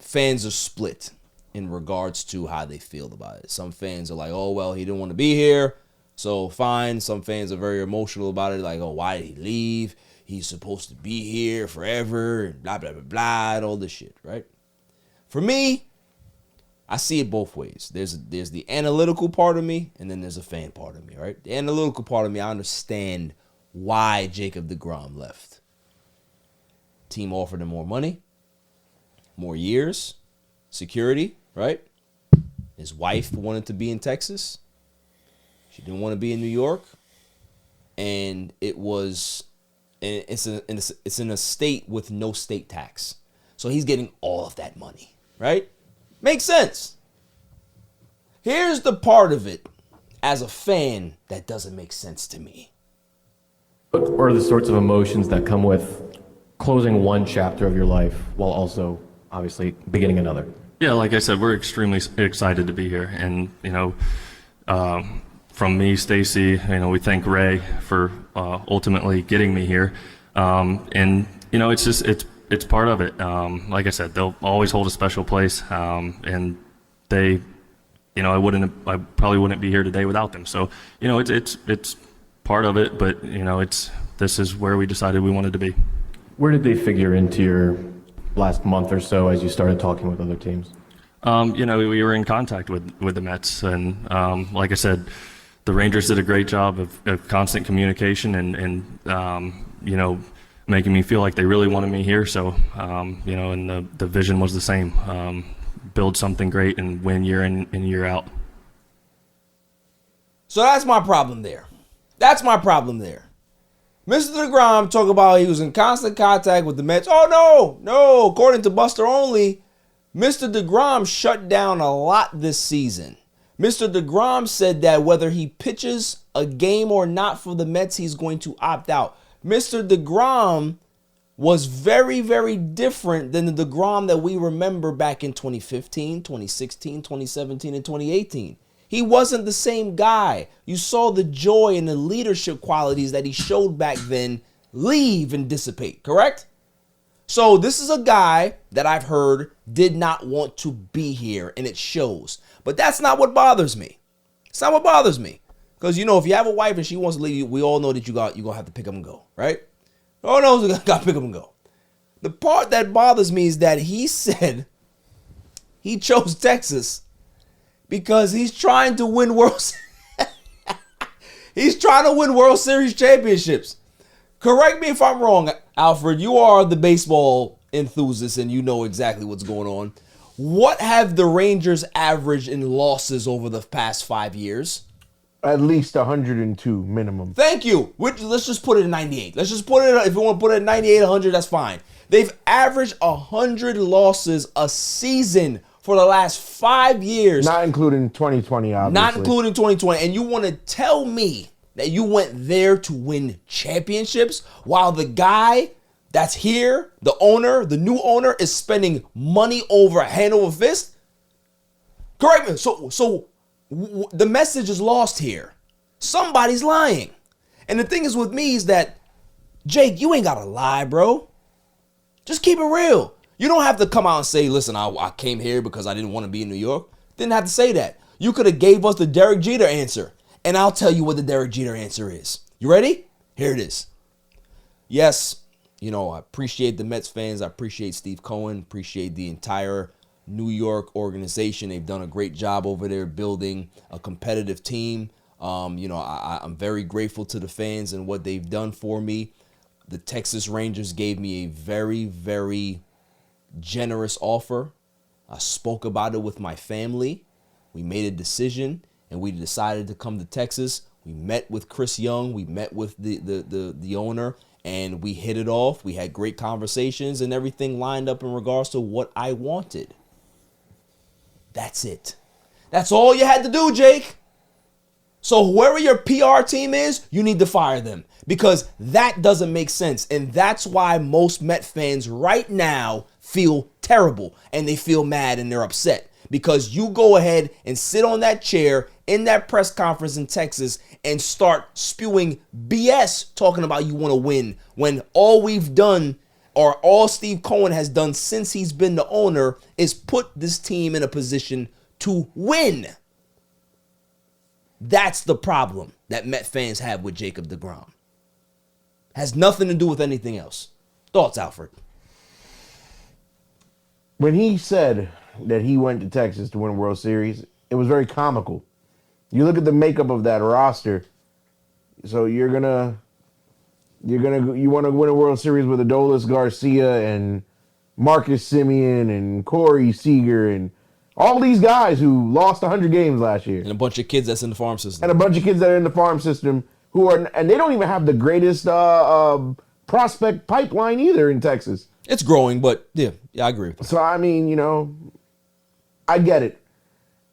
fans are split in regards to how they feel about it. Some fans are like, oh, well, he didn't want to be here. So fine, some fans are very emotional about it, like, oh, why did he leave? He's supposed to be here forever, and blah, blah, blah, blah, and all this shit, right? For me, I see it both ways. There's the analytical part of me, and then there's a fan part of me, right? The analytical part of me, I understand why Jacob Degrom left. Team offered him more money, more years, security, right? His wife wanted to be in Texas. She didn't want to be in New York. And it's in a state with no state tax. So he's getting all of that money, right? Makes sense. Here's the part of it as a fan that doesn't make sense to me. What are the sorts of emotions that come with closing one chapter of your life while also obviously beginning another? Yeah, like I said, we're extremely excited to be here. And, from me, Stacy, we thank Ray for ultimately getting me here. It's part of it. Like I said, they'll always hold a special place. And they, I probably wouldn't be here today without them. So, it's part of it, but, this is where we decided we wanted to be. Where did they figure into your last month or so as you started talking with other teams? We were in contact with the Mets, and like I said, the Rangers did a great job of constant communication and making me feel like they really wanted me here. So, and the vision was the same, build something great and win year in and year out. So that's my problem there. Mr. Degrom talk about he was in constant contact with the Mets. Oh, no. According to Buster Only, Mr. Degrom shut down a lot this season. Mr. Degrom said that whether he pitches a game or not for the Mets, he's going to opt out. Mr. Degrom was very, very different than the Degrom that we remember back in 2015, 2016, 2017, and 2018. He wasn't the same guy. You saw the joy and the leadership qualities that he showed back then leave and dissipate, correct? So this is a guy that I've heard did not want to be here, and it shows. But that's not what bothers me. It's not what bothers me. Because, if you have a wife and she wants to leave you, we all know that you're going to have to pick up and go, right? Oh, no, you got to pick up and go. The part that bothers me is that he said he chose Texas because he's trying to win He's trying to win World Series championships. Correct me if I'm wrong, Alfred. You are the baseball enthusiast and you know exactly what's going on. What have the Rangers averaged in losses over the past 5 years? At least 102 minimum. Thank you. Let's just put it at 98. Let's just put it, if you want to put it at 98, 100, that's fine. They've averaged 100 losses a season for the last 5 years. Not including 2020, obviously. Not including 2020. And you want to tell me that you went there to win championships while the guy that's here, the owner, the new owner, is spending money over hand over fist? Correct me. So the message is lost here. Somebody's lying. And the thing is with me is that, Jake, you ain't got to lie, bro. Just keep it real. You don't have to come out and say, listen, I came here because I didn't want to be in New York. Didn't have to say that. You could have gave us the Derek Jeter answer. And I'll tell you what the Derek Jeter answer is. You ready? Here it is. Yes, I appreciate the Mets fans. I appreciate Steve Cohen. Appreciate the entire New York organization. They've done a great job over there building a competitive team. I'm very grateful to the fans and what they've done for me. The Texas Rangers gave me a very, very generous offer. I spoke about it with my family. We made a decision and we decided to come to Texas. We met with Chris Young. We met with the owner and we hit it off. We had great conversations and everything lined up in regards to what I wanted. That's it. That's all you had to do, Jake. So whoever your PR team is, you need to fire them because that doesn't make sense. And that's why most Met fans right now feel terrible and they feel mad and they're upset because you go ahead and sit on that chair in that press conference in Texas and start spewing BS talking about you want to win when all we've done or all Steve Cohen has done since he's been the owner is put this team in a position to win. That's the problem that Met fans have with Jacob Degrom. Has nothing to do with anything else. Thoughts, Alfred? When he said that he went to Texas to win a World Series, it was very comical. You look at the makeup of that roster. So you want to win a World Series with Adolis Garcia and Marcus Semien and Corey Seager and all these guys who lost 100 games last year. And a bunch of kids that's in the farm system. And a bunch of kids that are in the farm system and they don't even have the greatest prospect pipeline either in Texas. It's growing, but yeah, I agree with that. So, I mean, I get it.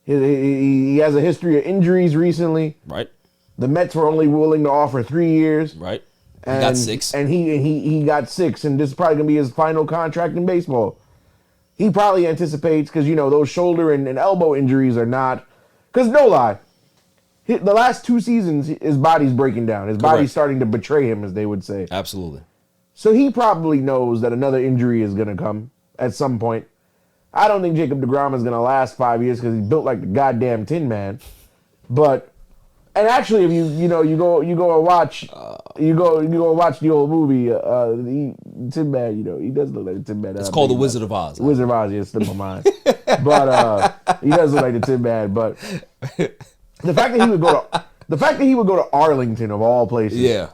He has a history of injuries recently. Right. The Mets were only willing to offer 3 years. Right. He got 6. And he got 6, and this is probably going to be his final contract in baseball. He probably anticipates, because, those shoulder and elbow injuries are not... Because no lie, the last 2 seasons, his body's breaking down. His body's starting to betray him, as they would say. Absolutely. So he probably knows that another injury is going to come at some point. I don't think Jacob Degrom is going to last 5 years because he's built like the goddamn Tin Man. But... And actually, if you go and watch the old movie, Tin Man, he does look like the Tin Man. It's called The Wizard of Oz. Wizard of Oz, yeah, it's still in my mind. But he does look like the Tin Man. But the fact that he would go to Arlington of all places, yeah,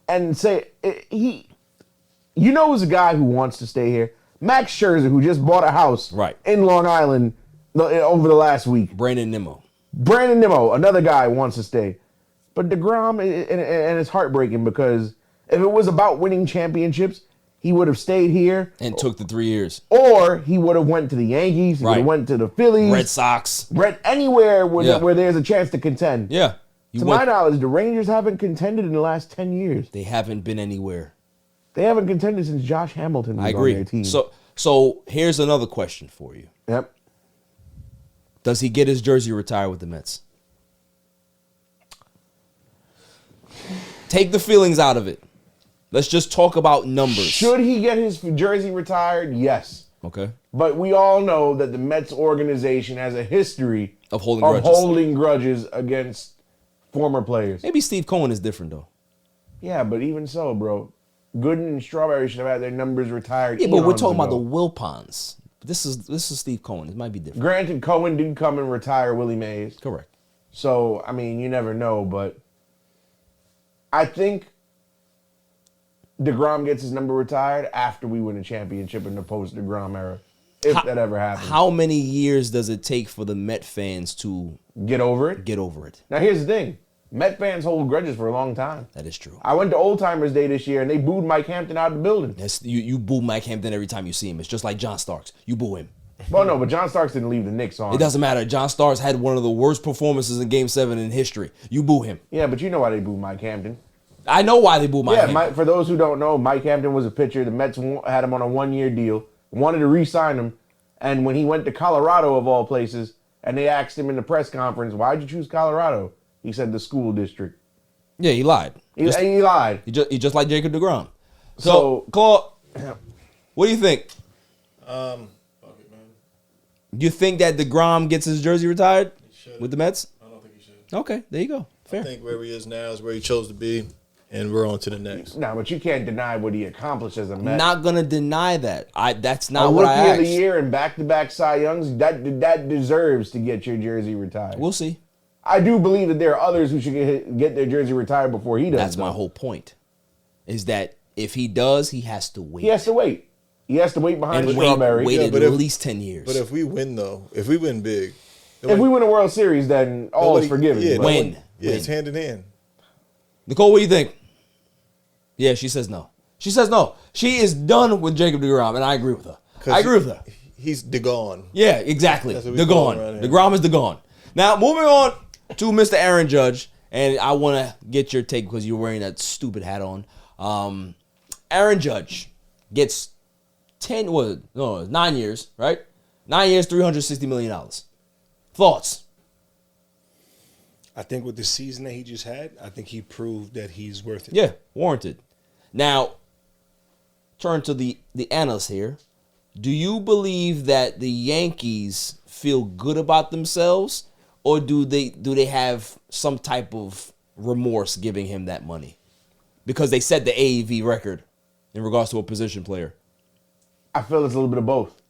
and say is a guy who wants to stay here. Max Scherzer, who just bought a house in Long Island over the last week. Brandon Nimmo, another guy wants to stay. But DeGrom, and it's heartbreaking because if it was about winning championships, he would have stayed here. And took the 3 years. Or he would have went to the Yankees, he would have went to the Phillies. Red Sox. Anywhere where there's a chance to contend. Yeah. To my knowledge, the Rangers haven't contended in the last 10 years. They haven't been anywhere. They haven't contended since Josh Hamilton was on their team. So here's another question for you. Yep. Does he get his jersey retired with the Mets? Take the feelings out of it. Let's just talk about numbers. Should he get his jersey retired? Yes. Okay. But we all know that the Mets organization has a history of holding grudges against former players. Maybe Steve Cohen is different, though. Yeah, but even so, bro. Gooden and Strawberry should have had their numbers retired. Yeah, but we're talking about the Wilpons. This is Steve Cohen. It might be different. Granted, Cohen did come and retire Willie Mays. Correct. So, I mean, you never know, but I think DeGrom gets his number retired after we win a championship in the post-DeGrom era, if that ever happens. How many years does it take for the Met fans to get over it? Now, here's the thing. Met fans hold grudges for a long time. That is true. I went to Old Timers Day this year, and they booed Mike Hampton out of the building. You boo Mike Hampton every time you see him. It's just like John Starks. You boo him. Well, no, but John Starks didn't leave the Knicks on. It doesn't matter. John Starks had one of the worst performances in Game 7 in history. You boo him. Yeah, but you know why they boo Mike Hampton. I know why they boo Mike Hampton. For those who don't know, Mike Hampton was a pitcher. The Mets had him on a 1-year deal, wanted to re-sign him, and when he went to Colorado, of all places, and they asked him in the press conference, why'd you choose Colorado? He said the school district. Yeah, he lied. He lied. He just like Jacob DeGrom. So Claude, what do you think? Fuck it, man. Do you think that DeGrom gets his jersey retired with the Mets? I don't think he should. Okay, there you go. Fair. I think where he is now is where he chose to be, and we're on to the next. No, but you can't deny what he accomplished as a Met. Not gonna deny that. That's not what I asked. Rookie of the year and back-to-back Cy Youngs, that deserves to get your jersey retired. We'll see. I do believe that there are others who should get their jersey retired before he does. That's my whole point. Is that if he does, he has to wait. He has to wait. He has to wait behind the and Strawberry. wait at least 10 years. But if we win, though, if we win big. If we win a World Series, then all is forgiven. Yeah, win. Yeah, it's hand in hand. Nicole, what do you think? Yeah, she says no. She says no. She is done with Jacob DeGrom, and I agree with her. I agree with her. He's DeGone. Yeah, exactly. DeGone. DeGrom is DeGone. Now, moving on to Mr. Aaron Judge, and I want to get your take because you're wearing that stupid hat on. Aaron Judge gets 9 years, right? 9 years, $360 million. Thoughts? I think with the season that he just had, I think he proved that he's worth it. Yeah, warranted. Now, turn to the analysts here. Do you believe that the Yankees feel good about themselves, or do they have some type of remorse giving him that money because they set the AAV record in regards to a position player? I feel it's a little bit of both.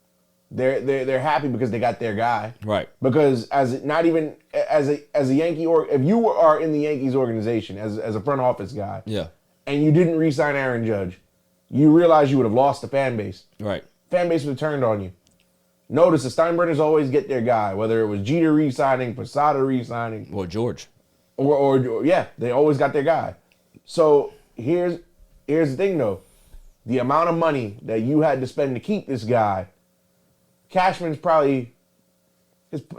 They're happy because they got their guy. Right. Because as a Yankee, or if you are in the Yankees organization as a front office guy, yeah, and you didn't re-sign Aaron Judge, you realize you would have lost the fan base. Right. Fan base would have turned on you. Notice the Steinbrenners always get their guy, whether it was Jeter re-signing, Posada re-signing, or George, or yeah, they always got their guy. So here's the thing though, the amount of money that you had to spend to keep this guy, Cashman's probably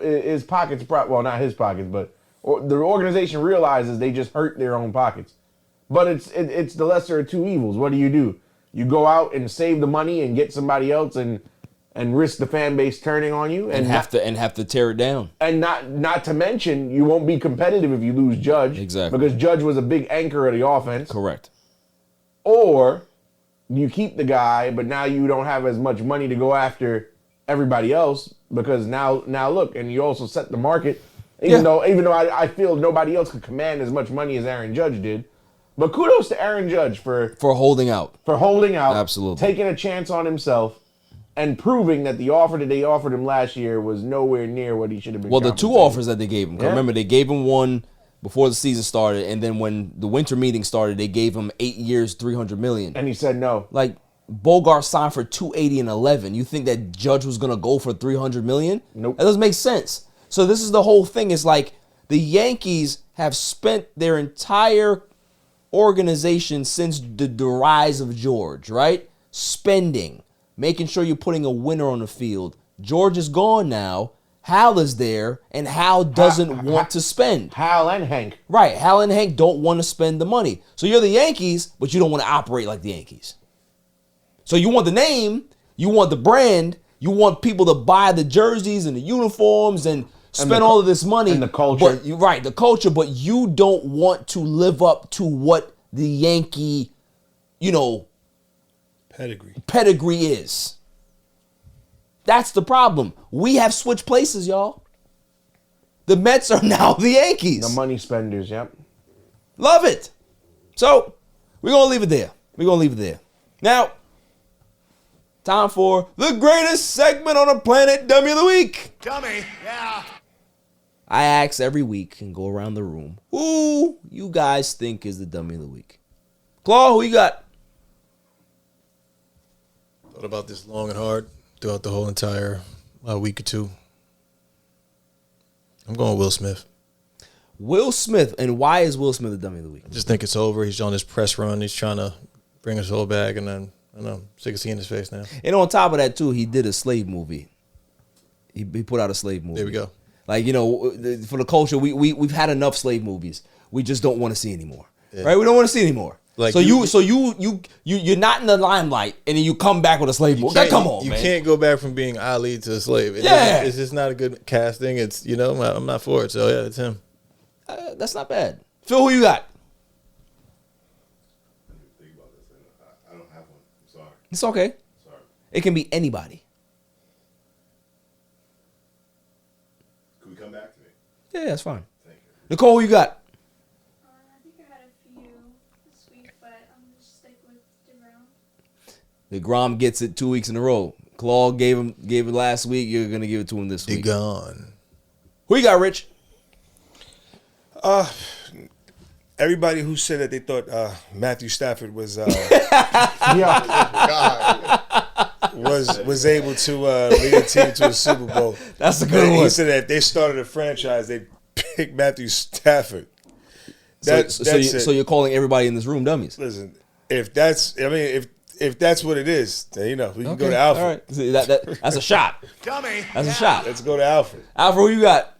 his pockets, well, not his pockets, but the organization realizes they just hurt their own pockets. But it's the lesser of two evils. What do? You go out and save the money and get somebody else and risk the fan base turning on you and have to tear it down. And not to mention you won't be competitive if you lose Judge. Exactly. Because Judge was a big anchor of the offense. Correct. Or you keep the guy, but now you don't have as much money to go after everybody else because now look, and you also set the market. Even though I feel nobody else could command as much money as Aaron Judge did. But kudos to Aaron Judge for holding out. Absolutely. Taking a chance on himself and proving that the offer that they offered him last year was nowhere near what he should have been. Well, the two offers that they gave him. Yeah. Remember, they gave him one before the season started, and then when the winter meeting started, they gave him 8 years, $300 million. And he said no. Like, Bogart signed for $280 and $11. You think that Judge was gonna go for $300 million? Nope. That doesn't make sense. So this is the whole thing. It's like the Yankees have spent their entire organization since the rise of George, right? Spending, making sure you're putting a winner on the field. George is gone now. Hal is there, and Hal doesn't want to spend. Hal and Hank. Right. Hal and Hank don't want to spend the money. So you're the Yankees, but you don't want to operate like the Yankees. So you want the name, you want the brand, you want people to buy the jerseys and the uniforms and spend all of this money. And the culture. But, the culture, but you don't want to live up to what the Yankee, pedigree is. That's the problem. We have switched places, y'all. The Mets are now the Yankees. The money spenders, yep. Love it. So, we're going to leave it there. Now, time for the greatest segment on the planet, Dummy of the Week. Dummy, yeah. I ask every week and go around the room, who you guys think is the Dummy of the Week? Claw, who you got? Thought about this long and hard throughout the whole entire week or two. I'm going Will Smith. Will Smith, and why is Will Smith the Dummy of the Week? I just think it's over. He's on this press run. He's trying to bring us all back, and then I know, I'm sick of seeing his face now. And on top of that, too, he did a slave movie. He put out a slave movie. There we go. Like, for the culture, we've had enough slave movies. We just don't want to see anymore. Yeah. Right? We don't want to see anymore. Like you're not in the limelight, and then you come back with a slave movie. Come on, man. You can't go back from being Ali to a slave. It's just not a good casting. It's I'm not for it. So yeah, it's him. That's not bad. Phil, who you got? I don't have one. I'm sorry. It's okay. Sorry. It can be anybody. Could we come back to me? Yeah, that's fine. Thank you. Nicole, who you got? I think I had a few this week, but I'm going to stick with Degrom. Degrom gets it 2 weeks in a row. Claw gave it last week. You're going to give it to him this week. Gone. Who you got, Rich? Everybody who said that they thought Matthew Stafford was was able to lead a team to a Super Bowl. That's a good one. He said that if they started a franchise, they'd pick Matthew Stafford. So you're calling everybody in this room dummies? Listen, if that's what it is, then we can go to Alfred. All right. See, that's a shot. Dummy. That's a shot. Let's go to Alfred. Alfred, who you got?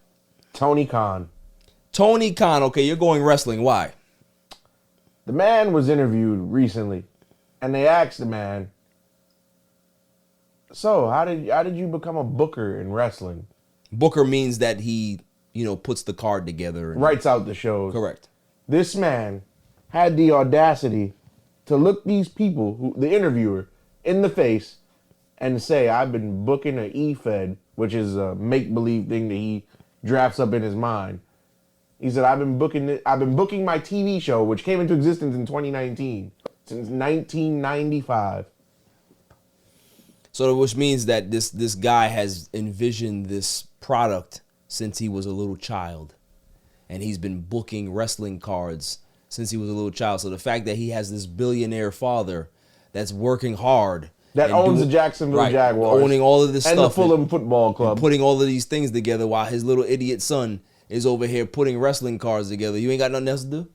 Tony Khan. Tony Khan. Okay, you're going wrestling. Why? The man was interviewed recently, and they asked the man, so how did you become a booker in wrestling? Booker means that he, puts the card together. And writes out the shows. Correct. This man had the audacity to look these people, the interviewer, in the face and say, I've been booking an E-Fed, which is a make-believe thing that he drafts up in his mind. He said, I've been booking my TV show, which came into existence in 2019, since 1995. So, which means that this guy has envisioned this product since he was a little child. And he's been booking wrestling cards since he was a little child. So the fact that he has this billionaire father that's working hard. That owns the Jacksonville Jaguars. Owning all of this stuff. And the Fulham Football Club. Putting all of these things together while his little idiot son is over here putting wrestling cards together. You ain't got nothing else to do?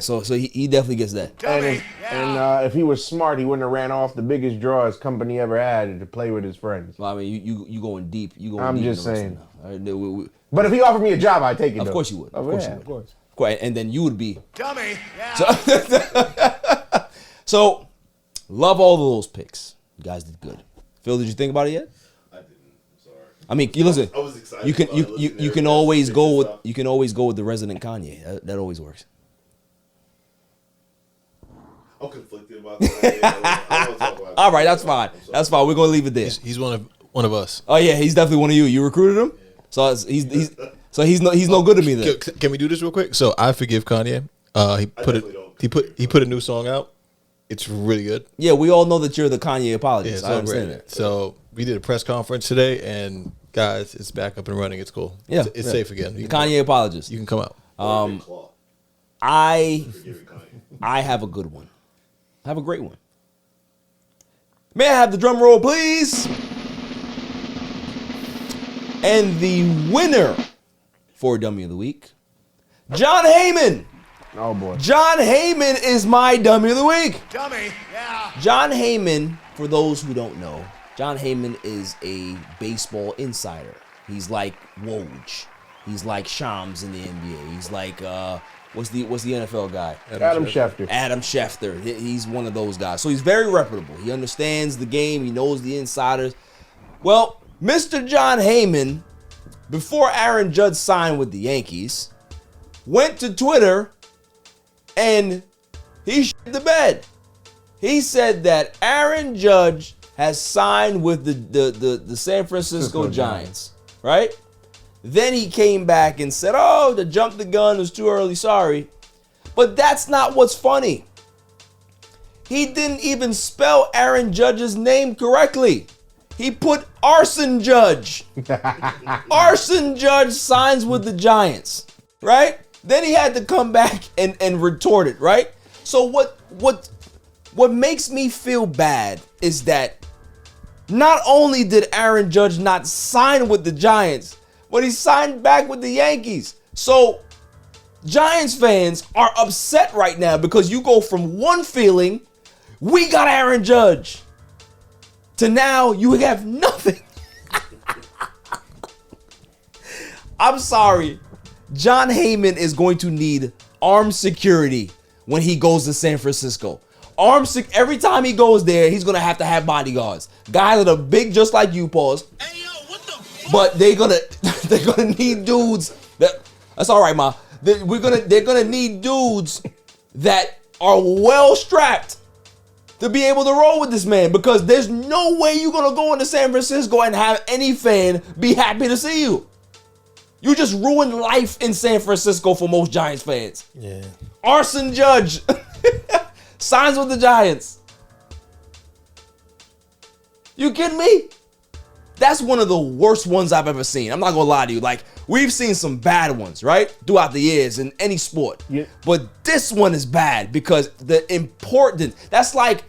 So he definitely gets that. And if he was smart, he wouldn't have ran off the biggest draw his company ever had to play with his friends. Well, I mean, you going deep. I'm just saying. But if he offered me a job, I'd take it. Of course you would. Of course. And then you would be dummy. So love all of those picks. You guys did good. Phil, did you think about it yet? I didn't. I'm sorry. I mean, you listen. I was excited. You can always go with the resident Kanye. That always works. I'm conflicted about that. I don't talk about All right, that's fine. That's fine. We're gonna leave it there. He's one of us. Oh yeah, he's definitely one of you. You recruited him, so he's no good to me then. Can we do this real quick? So I forgive Kanye. He put a new song out. It's really good. Yeah, we all know that you're the Kanye apologist. I understand that. So we did a press conference today, and guys, it's back up and running. It's cool. Yeah, it's safe again. The Kanye apologist. You can come out. I have a good one. I have a great one. May I have the drum roll, please? And the winner for Dummy of the Week, John Heyman. Oh boy. John Heyman is my Dummy of the Week. Dummy, yeah. John Heyman, for those who don't know, John Heyman is a baseball insider. He's like Woj. He's like Shams in the NBA. He's like what's the NFL guy? Adam Schefter. Adam Schefter. He's one of those guys. So he's very reputable. He understands the game. He knows the insiders. Well, Mr. John Heyman, before Aaron Judge signed with the Yankees, went to Twitter and he shit the bed. He said that Aaron Judge has signed with the San Francisco Giants, right? Then he came back and said, oh, the jump the gun was too early, sorry. But that's not what's funny. He didn't even spell Aaron Judge's name correctly. He put Arson Judge. Arson Judge signs with the Giants, right? Then he had to come back and retort it, right? So what makes me feel bad is that not only did Aaron Judge not sign with the Giants, but he signed back with the Yankees. So Giants fans are upset right now because you go from one feeling, we got Aaron Judge, to now you have nothing. I'm sorry. John Heyman is going to need armed security when he goes to San Francisco. Every time he goes there, he's going to have bodyguards. Guys that are big just like you, Paws. Hey, yo, what the fuck? But they're gonna need dudes that's all right, Ma. They're gonna need dudes that are well strapped to be able to roll with this man, because there's no way you're gonna go into San Francisco and have any fan be happy to see you. You just ruined life in San Francisco for most Giants fans. Yeah. Arson Judge signs with the Giants. You kidding me? That's one of the worst ones I've ever seen. I'm not gonna lie to you. Like, we've seen some bad ones, right? Throughout the years in any sport. Yeah. But this one is bad because the important, that's like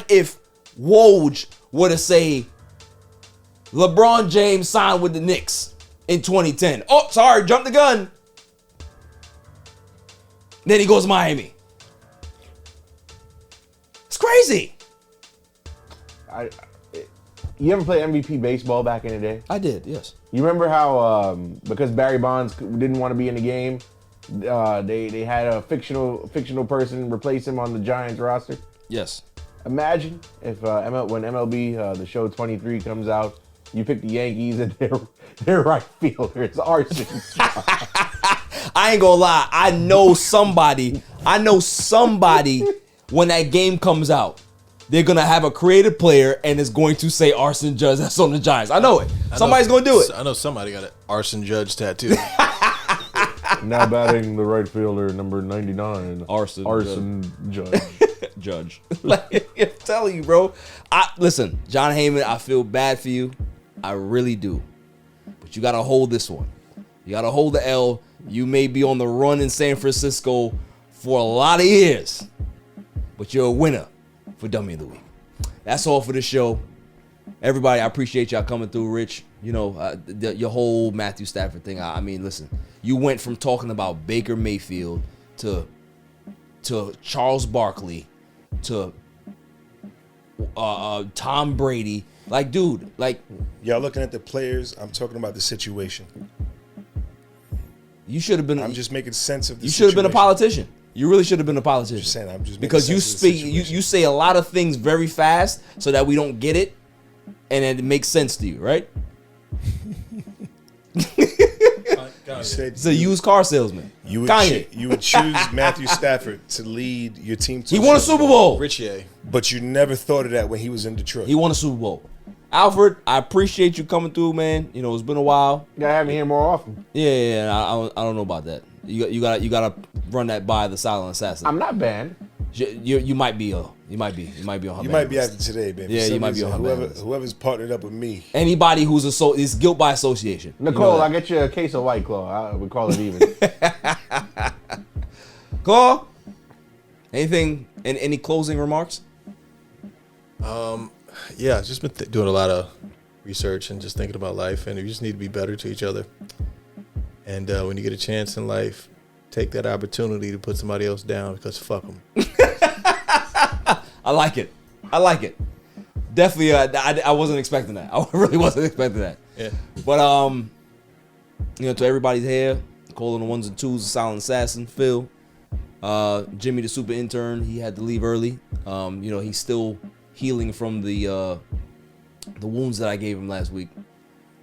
if Woj were to say LeBron James signed with the Knicks in 2010. Oh, sorry, jumped the gun. Then he goes to Miami. It's crazy. You ever play MVP baseball back in the day? I did, yes. You remember how because Barry Bonds didn't want to be in the game, they had a fictional person replace him on the Giants roster? Yes. Imagine if when MLB the show 23 comes out, you pick the Yankees and their right fielder is Arson. I ain't gonna lie. I know somebody when that game comes out they're gonna have a creative player and it's going to say Arson Judge that's on the Giants. I know it. Somebody's gonna do it. I know somebody got an Arson Judge tattoo. Now batting the right fielder, number 99. Arson Judge. Judge. Like, I'm telling you, bro. Listen, John Heyman, I feel bad for you. I really do. But you gotta hold this one. You gotta hold the L. You may be on the run in San Francisco for a lot of years, but you're a winner for Dummy of the Week. That's all for the show. Everybody, I appreciate y'all coming through, Rich. You know, your whole Matthew Stafford thing. I mean, listen, you went from talking about Baker Mayfield to Charles Barkley to Tom Brady. Like, dude, like, y'all looking at the players. I'm talking about the situation. You should have been. I'm just making sense of the You should have been a politician. You really should have been a politician. Just saying, I'm just because you speak, you say a lot of things very fast so that we don't get it, and it makes sense to you, right? You said it's a used car salesman. You would, Kanye. you would choose Matthew Stafford to lead your team to He won a Super Bowl. Richie. But you never thought of that when he was in Detroit. He won a Super Bowl. Alfred, I appreciate you coming through, man. You know, it's been a while. You gotta have me here more often. Yeah, I don't know about that. You gotta run that by the silent assassin. I'm not banned. You might be on her. You might be ban after list. today, man. Yeah, you might be on her. ban list. Whoever's partnered up with me. Anybody who's is guilt by association. Nicole, you know I'll get you a case of White Claw. We call it even. Claw, anything? Any closing remarks? Yeah, I've just been doing a lot of research and just thinking about life, and you just need to be better to each other. And when you get a chance in life, take that opportunity to put somebody else down, because fuck them. I like it. Definitely, I wasn't expecting that. I really wasn't expecting that. Yeah. But you know, to everybody's here, calling the ones and twos, the silent assassin, Phil, Jimmy the super intern, he had to leave early. You know, he's still healing from the wounds that I gave him last week.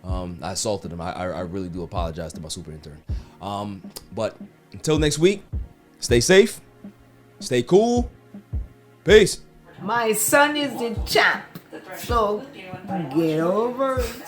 I assaulted him. I really do apologize to my super intern. But until next week, stay safe, stay cool, peace. My son is the champ, so get over it.